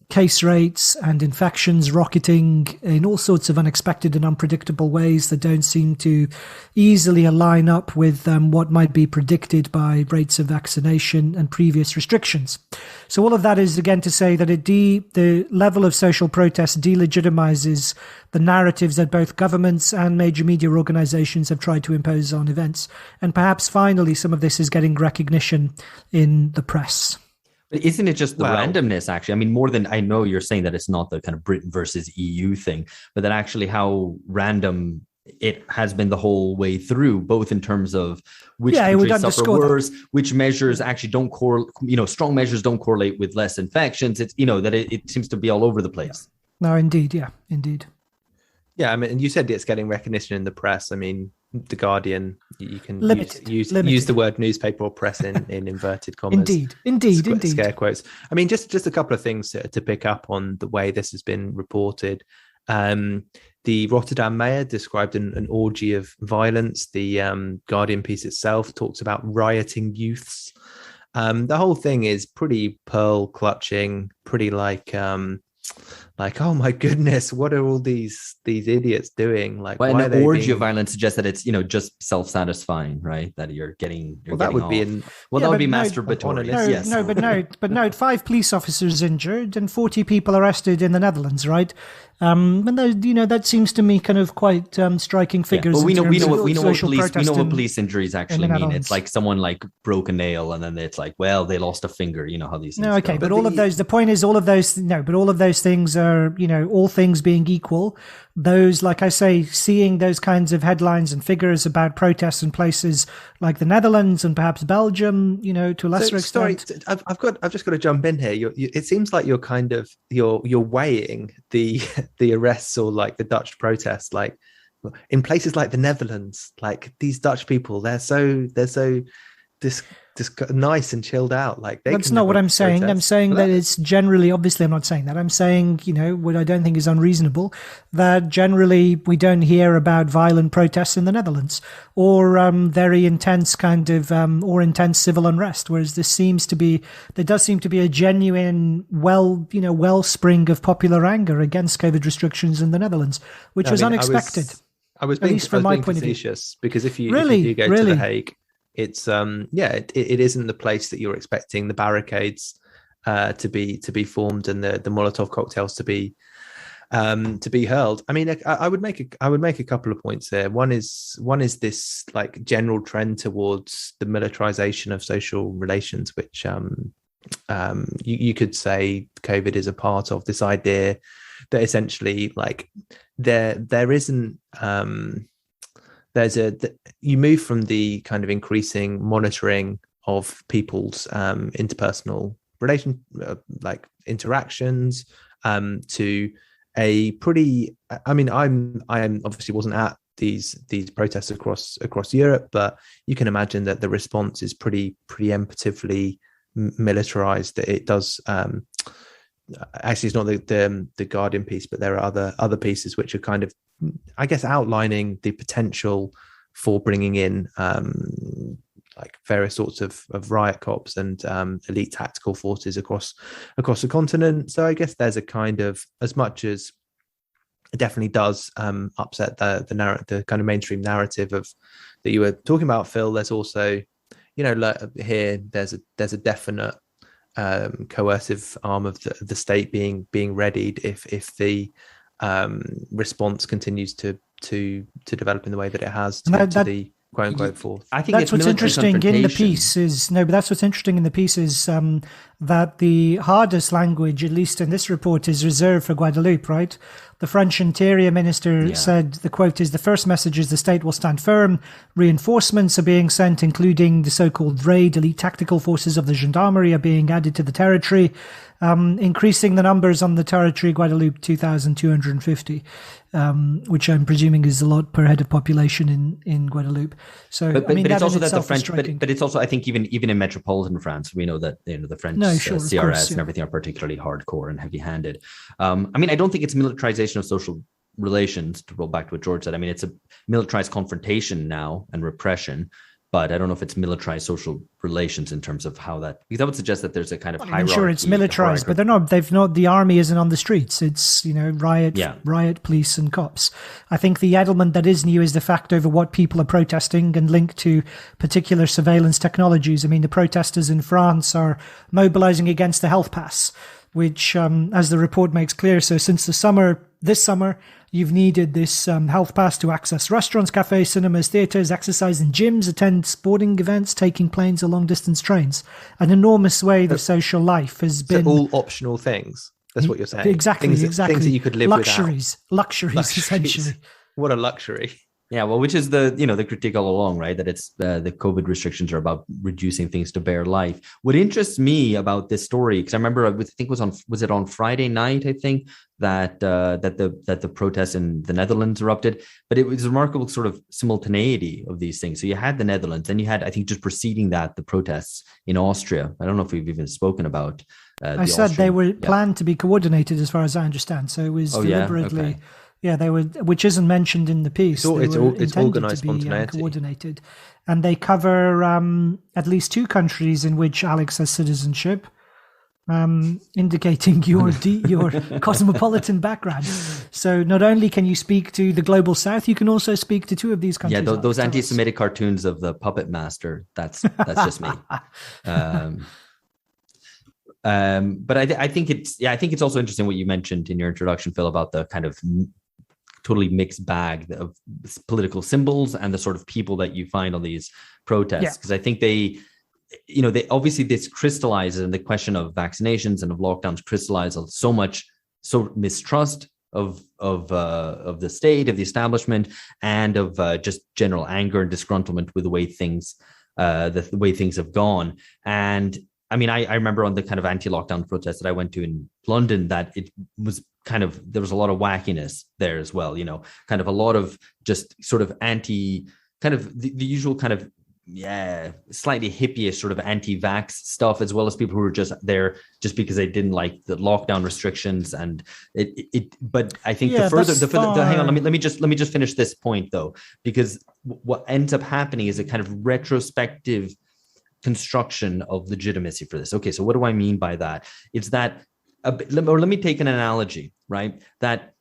case rates and infections rocketing in all sorts of unexpected and unpredictable ways that don't seem to easily align up with what might be predicted by rates of vaccination and previous restrictions. So all of that is again to say that the level of social protest delegitimizes the narratives that both governments and major media organizations have tried to impose on events. And perhaps finally, some of this is getting recognition in the press. But isn't it just the randomness, actually? I mean, more than, I know you're saying that it's not the kind of Britain versus EU thing, but that actually how random it has been the whole way through, both in terms of which countries suffer worse, which measures actually don't correlate, strong measures don't correlate with less infections. It's, that it seems to be all over the place. No, indeed. Yeah, indeed. Yeah, I mean, and you said it's getting recognition in the press. I mean, The Guardian, you can use the word newspaper or press in inverted commas. Indeed. Scare quotes. I mean, just a couple of things to pick up on the way this has been reported. The Rotterdam mayor described an orgy of violence. The Guardian piece itself talks about rioting youths. The whole thing is pretty pearl clutching, pretty like, oh my goodness, what are all these idiots doing? Like, well, why an orgy of violence suggests that it's just self-satisfying, right? That you're getting. That would be masturbatory. But 5 police officers injured and 40 people arrested in the Netherlands, right? And that seems to me kind of quite striking figures. Yeah, but we know what police injuries actually mean. It's like someone like broke a nail, and then it's like, well, they lost a finger. You know how these things go. But all of those. The point is, all of those things are, all things being equal. Those, like I say, seeing those kinds of headlines and figures about protests in places like the Netherlands and perhaps Belgium, to a lesser extent. Sorry, I've just got to jump in here. It seems like you're weighing the arrests or like the Dutch protests, like in places like the Netherlands, like these Dutch people, they're so nice and chilled out. Like that's not what I'm saying. I'm saying that it's generally, obviously I'm not saying that. I'm saying, what I don't think is unreasonable, that generally we don't hear about violent protests in the Netherlands or very intense kind of or intense civil unrest, whereas there does seem to be a genuine wellspring of popular anger against COVID restrictions in the Netherlands, which was unexpected. I was being facetious, because if you go to The Hague, it's it isn't the place that you're expecting the barricades to be formed and the Molotov cocktails to be hurled. I mean, I would make a couple of points there. One is this like general trend towards the militarization of social relations, which you could say COVID is a part of. This idea that essentially like there isn't you move from the kind of increasing monitoring of people's interpersonal like interactions to a pretty, I mean, I obviously wasn't at these protests across Europe, but you can imagine that the response is pretty preemptively militarized. That it does actually, it's not the Guardian piece, but there are other pieces which are kind of, I guess, outlining the potential for bringing in like various sorts of riot cops and elite tactical forces across the continent. So I guess there's a kind of, as much as it definitely does upset the kind of mainstream narrative of that you were talking about, Phil, there's also, you know, like here there's a definite coercive arm of the state being readied if the response continues to develop in the way that it has to the quote unquote fourth. I think that's what's interesting in the piece is that's what's interesting in the piece is that the hardest language, at least in this report, is reserved for Guadeloupe, right? The French Interior Minister said, the quote is, the first message is the state will stand firm. Reinforcements are being sent, including the so-called raid. Elite tactical forces of the gendarmerie are being added to the territory, increasing the numbers on the territory, Guadeloupe, 2,250, which I'm presuming is a lot per head of population in Guadeloupe. So, but it's also that the French, but it's also, I think, even in metropolitan France, we know that, you know, the French CRS and everything are particularly hardcore and heavy-handed. I mean, I don't think it's militarization of social relations, to roll back to what George said. I mean, it's a militarized confrontation now and repression, but I don't know if it's militarized social relations in terms of how that, because that would suggest that there's a kind of hierarchy. I'm sure it's militarized, but the army isn't on the streets. It's, you know, riot police and cops. I think the element that is new is the fact over what people are protesting and linked to particular surveillance technologies. I mean, the protesters in France are mobilizing against the health pass, which, as the report makes clear, so since this summer, you've needed this health pass to access restaurants, cafes, cinemas, theatres, exercise in gyms, attend sporting events, taking planes or long-distance trains. An enormous swathe of social life has been... all optional things. That's what you're saying. Exactly. Things that you could live without. Luxuries, essentially. What a luxury. Yeah, well, which is the critique all along, right? That it's the COVID restrictions are about reducing things to bare life. What interests me about this story, because I remember, I think was it on Friday night? I think that the protests in the Netherlands erupted, but it was a remarkable sort of simultaneity of these things. So you had the Netherlands, then you had, I think, just preceding that, the protests in Austria. I don't know if we've even spoken about. I said they were planned to be coordinated, as far as I understand. So it was deliberately. Yeah? Okay. Yeah, they were, which isn't mentioned in the piece. It's organized spontaneity, coordinated, and they cover at least two countries in which Alex has citizenship, indicating your cosmopolitan background. So not only can you speak to the global South, you can also speak to two of these countries. Yeah, those anti-Semitic cartoons of the puppet master. That's just me. But I think it's also interesting what you mentioned in your introduction, Phil, about the kind of totally mixed bag of political symbols and the sort of people that you find on these protests. Because I think they obviously this crystallizes, and the question of vaccinations and of lockdowns crystallizes so much mistrust of the state, of the establishment, and of just general anger and disgruntlement with the way things have gone. And I mean, I remember on the kind of anti-lockdown protest that I went to in London that it was there was a lot of wackiness there as well, you know, kind of a lot of just sort of the usual kind of, slightly hippie-ish sort of anti-vax stuff, as well as people who were just there just because they didn't like the lockdown restrictions. And but I think hang on, let me just finish this point though, because what ends up happening is a kind of retrospective construction of legitimacy for this. Okay, so what do I mean by that? It's that, let me take an analogy, right? That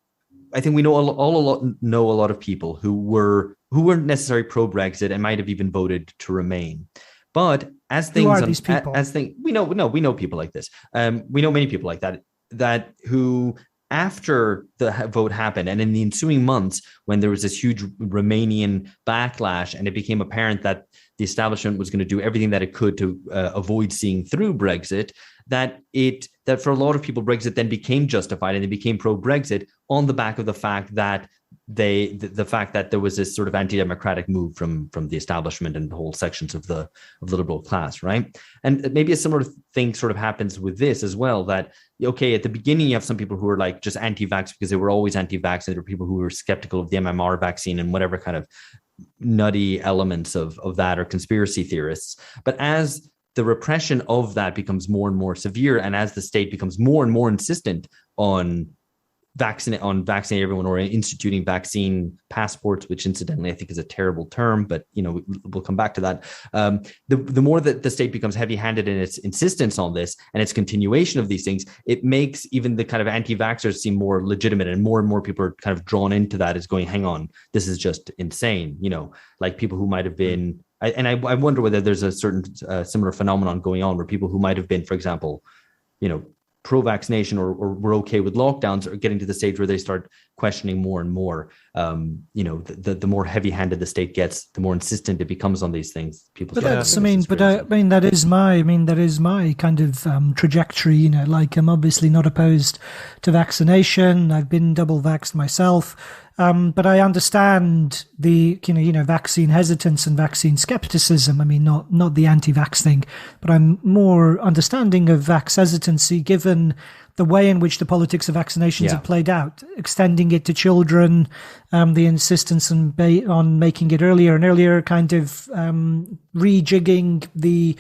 I think we know a lot of people who weren't necessarily pro-Brexit and might have even voted to remain. But as things, who are these people? We know people like this. We know many people like that who, after the vote happened and in the ensuing months, when there was this huge Romanian backlash and it became apparent that the establishment was going to do everything that it could to avoid seeing through Brexit, that for a lot of people, Brexit then became justified and they became pro-Brexit on the back of the fact that the fact that there was this sort of anti-democratic move from the establishment and whole sections of the liberal class, right? And maybe a similar thing sort of happens with this as well, that, okay, at the beginning you have some people who are like just anti-vax because they were always anti-vax, and there were people who were skeptical of the MMR vaccine and whatever kind of nutty elements of that, or conspiracy theorists. But as the repression of that becomes more and more severe, and as the state becomes more and more insistent on vaccinating everyone, or instituting vaccine passports, which incidentally I think is a terrible term, but we'll come back to that. The more that the state becomes heavy-handed in its insistence on this and its continuation of these things, it makes even the kind of anti-vaxxers seem more legitimate, and more people are kind of drawn into that as going, hang on, this is just insane. Like people who might have been, and I wonder whether there's a certain similar phenomenon going on where people who might have been, for example, pro-vaccination or were okay with lockdowns are getting to the stage where they start questioning more and more. The more heavy-handed the state gets, the more insistent it becomes on these things. People. But that's, that is my kind of trajectory. Like, I'm obviously not opposed to vaccination. I've been double vaxxed myself. But I understand the vaccine hesitance and vaccine skepticism. I mean, not the anti-vax thing, but I'm more understanding of vax hesitancy given the way in which the politics of vaccinations have played out, extending it to children, the insistence on making it earlier and earlier, kind of rejigging the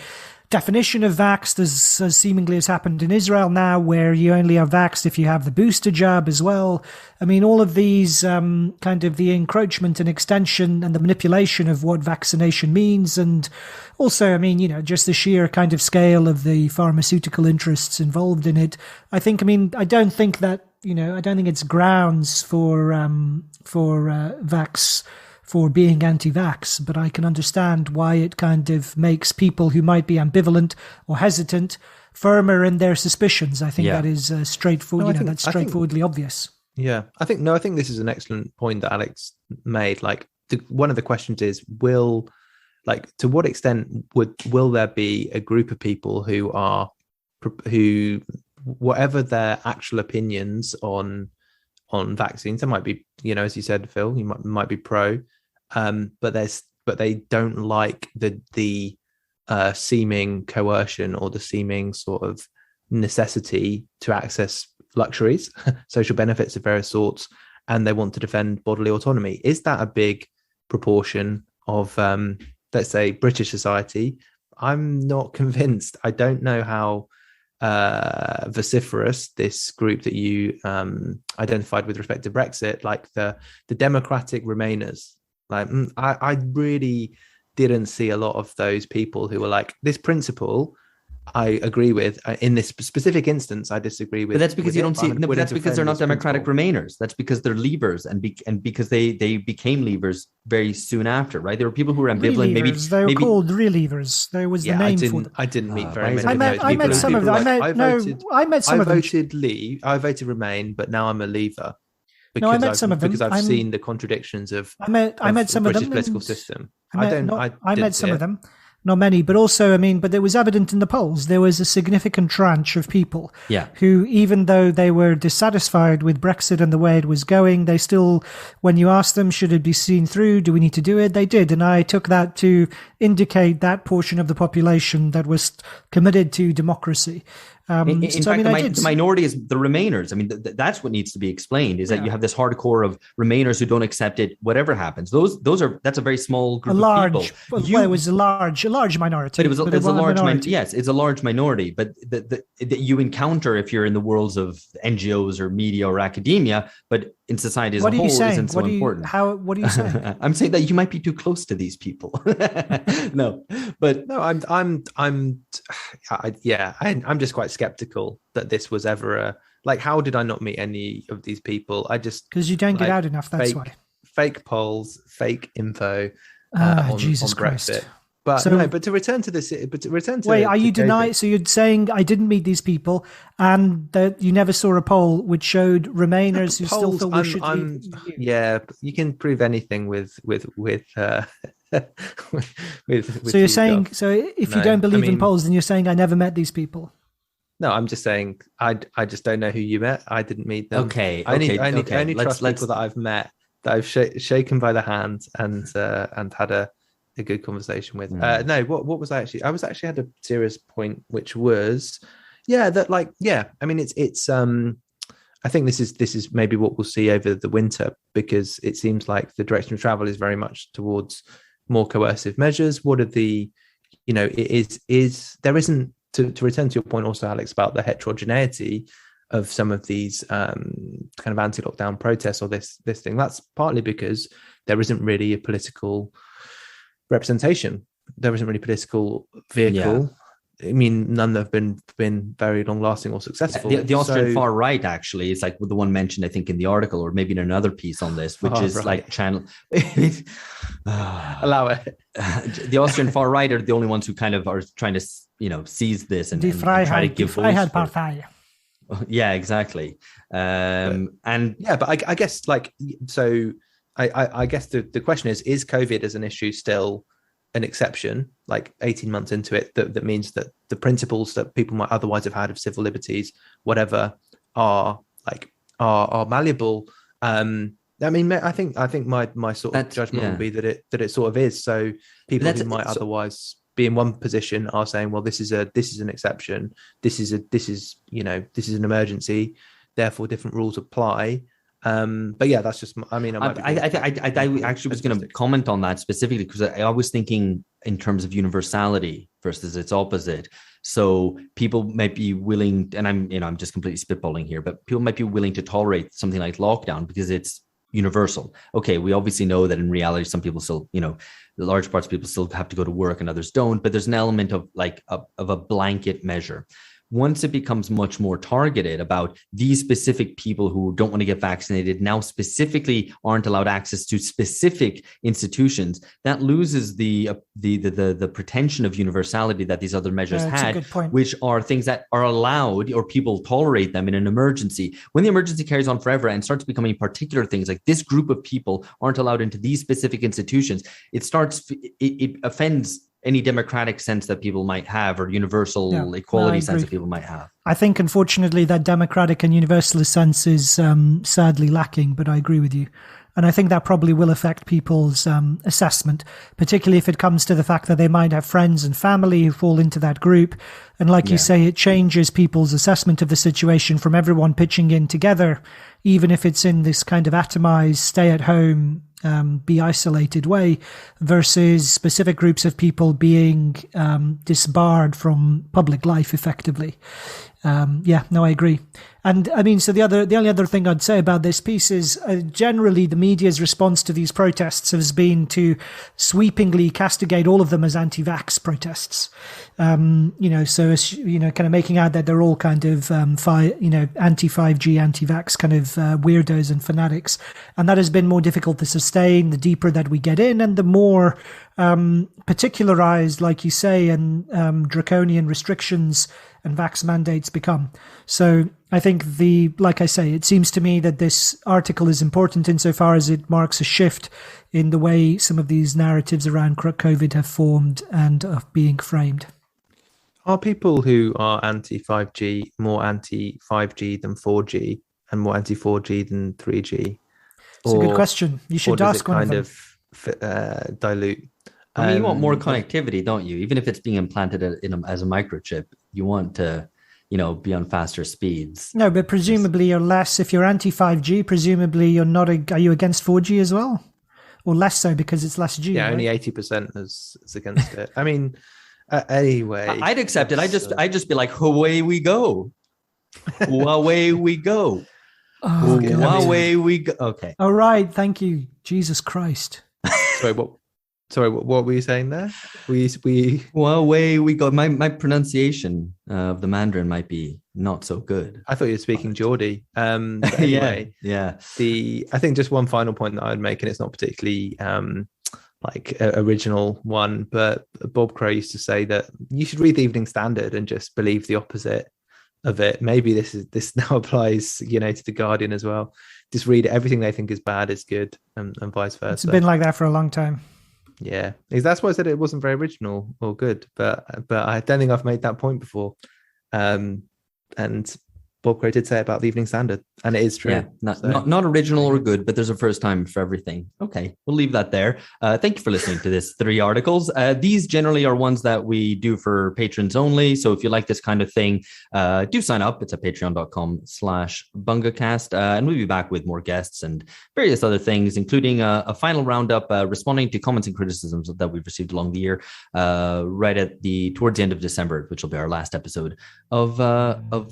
definition of vaxxed, as seemingly has happened in Israel now, where you only are vaxxed if you have the booster jab as well. I mean, all of these kind of the encroachment and extension and the manipulation of what vaccination means. And also, I mean, just the sheer kind of scale of the pharmaceutical interests involved in it. I don't think that, I don't think it's grounds for vax, for being anti-vax, but I can understand why it kind of makes people who might be ambivalent or hesitant firmer in their suspicions. I think that is straightforward. That's straightforwardly obvious. Yeah, I think this is an excellent point that Alex made. Like, one of the questions is, to what extent will there be a group of people who whatever their actual opinions on vaccines, there might be, as you said, Phil, you might be pro, but they don't like the seeming coercion or the seeming sort of necessity to access luxuries, social benefits of various sorts, and they want to defend bodily autonomy. Is that a big proportion of, let's say, British society? I'm not convinced. I don't know how vociferous this group that you identified with respect to Brexit, like the democratic Remainers, like I really didn't see a lot of those people who were like, this principle I agree with. In this specific instance, I disagree with. But that's because you don't see. No, but that's because they're not democratic Remainers. That's because they're Leavers, and because they became Leavers very soon after, right? There were people who were ambivalent. They were called Relievers. There was the name for them. I didn't meet very many. I met some of them. I met some of them. I voted Leave. I voted Remain, but now I'm a Leaver. I met some of them because I've seen the contradictions of. I met some of them. British political system. I met some of them. Not many, but also, but it was evident in the polls. There was a significant tranche of people who, even though they were dissatisfied with Brexit and the way it was going, they still, when you asked them, should it be seen through? Do we need to do it? They did. And I took that to indicate that portion of the population that was committed to democaphy. In fact, the minority is the Remainers. I mean, that's what needs to be explained, is that you have this hardcore of Remainers who don't accept it, whatever happens. That's a very small group of people. Well, it was a large minority. But it was a large minority. Yes, it's a large minority. But that you encounter if you're in the worlds of NGOs or media or academia, but in society as a whole isn't so important. What are you saying? I'm saying that you might be too close to these people. I'm just quite skeptical that this was ever how did I not meet any of these people? I just, because you don't get out enough. That's why. Fake polls, fake info on Jesus Christ. Brexit. But to return to this, wait, are you denying? So you're saying I didn't meet these people, and that you never saw a poll which showed Remainers who still thought we should leave? Yeah, you can prove anything with so you're saying, so if you don't believe in polls, then you're saying I never met these people. No, I'm just saying I just don't know who you met. I didn't meet them. Okay. I only Let's trust people that I've met, that I've shaken by the hand and had a good conversation with. No, what was I actually? I was actually had a serious point, which was, that I mean, it's I think this is maybe what we'll see over the winter, because it seems like the direction of travel is very much towards more coercive measures. What are the, there isn't, to return to your point also, Alex, about the heterogeneity of some of these kind of anti-lockdown protests or this thing. That's partly because there isn't really a political representation. There isn't really a political vehicle. Yeah. I mean, none have been very long-lasting or successful. The Austrian far right actually is like the one mentioned, I think, in the article, or maybe in another piece on this, which is right. Like channel. Allow it. The Austrian far right are the only ones who kind of are trying to, seize this and try to give voice. Yeah, exactly. And yeah, but I guess so. I guess the question is COVID as an issue still an exception, like 18 months into it, that means that the principles that people might otherwise have had of civil liberties, whatever, are malleable. I mean, I think my sort of judgment would be that it sort of is. So people who might otherwise be in one position are saying, well, this is an exception. This is an emergency. Therefore, different rules apply. But yeah, that's just, I mean, I actually was going to comment on that specifically, because I was thinking in terms of universality versus its opposite. So people might be willing, and I'm just completely spitballing here, but people might be willing to tolerate something like lockdown because it's universal. Okay, we obviously know that in reality, some people still, large parts of people still have to go to work and others don't, but there's an element of of a blanket measure. Once it becomes much more targeted about these specific people who don't want to get vaccinated, now specifically aren't allowed access to specific institutions, that loses the pretension of universality that these other measures had, which are things that are allowed, or people tolerate them in an emergency. When the emergency carries on forever and starts becoming particular things, like this group of people aren't allowed into these specific institutions, it offends any democratic sense that people might have, or universal equality sense that people might have. I think, unfortunately, that democratic and universalist sense is sadly lacking, but I agree with you. And I think that probably will affect people's assessment, particularly if it comes to the fact that they might have friends and family who fall into that group. And like you say, it changes people's assessment of the situation from everyone pitching in together, even if it's in this kind of atomized, stay-at-home, be isolated way, versus specific groups of people being disbarred from public life effectively. I agree. And I mean, so the only other thing I'd say about this piece is generally the media's response to these protests has been to sweepingly castigate all of them as anti-vax protests. So as kind of making out that they're all kind of anti-5G, anti-vax kind of weirdos and fanatics, and that has been more difficult to sustain the deeper that we get in, and the more particularized, like you say, and draconian restrictions and vax mandates become. So I think like I say, it seems to me that this article is important insofar as it marks a shift in the way some of these narratives around COVID have formed and are being framed. Are people who are anti-5G more anti-5G than 4G and more anti-4G than 3G? It's a good question. You should ask one of them. Of dilute? I mean, you want more connectivity, don't you? Even if it's being implanted as a microchip, you want to, be on faster speeds. No, but presumably you're less. If you're anti-5G, presumably you're not. Are you against 4G as well, or less so because it's less G? Yeah, right? Only 80% is against it. I mean, anyway, I'd accept it. I'd just be like, away we go, away we go, away we go. Okay. All right. Thank you, Jesus Christ. Sorry, what were you saying there? Well, away we go. My pronunciation of the Mandarin might be not so good. I thought you were speaking Geordie. Anyway, yeah. I think just one final point that I'd make, and it's not particularly original one, but Bob Crow used to say that you should read the Evening Standard and just believe the opposite of it. Maybe this now applies, to the Guardian as well. Just read everything they think is bad is good, and vice versa. It's been like that for a long time. Yeah, that's why I said it wasn't very original or good, but I don't think I've made that point before. and Bob Crow did say about the Evening Standard, and it is true. Yeah, not original or good, but there's a first time for everything. Okay, we'll leave that there. Thank you for listening to this 3 articles. These generally are ones that we do for patrons only. So if you like this kind of thing, do sign up. It's at patreon.com/bungacast. And we'll be back with more guests and various other things, including a final roundup responding to comments and criticisms that we've received along the year, right towards the end of December, which will be our last episode of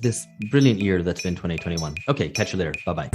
this brilliant year that's been 2021. Okay, catch you later. Bye-bye.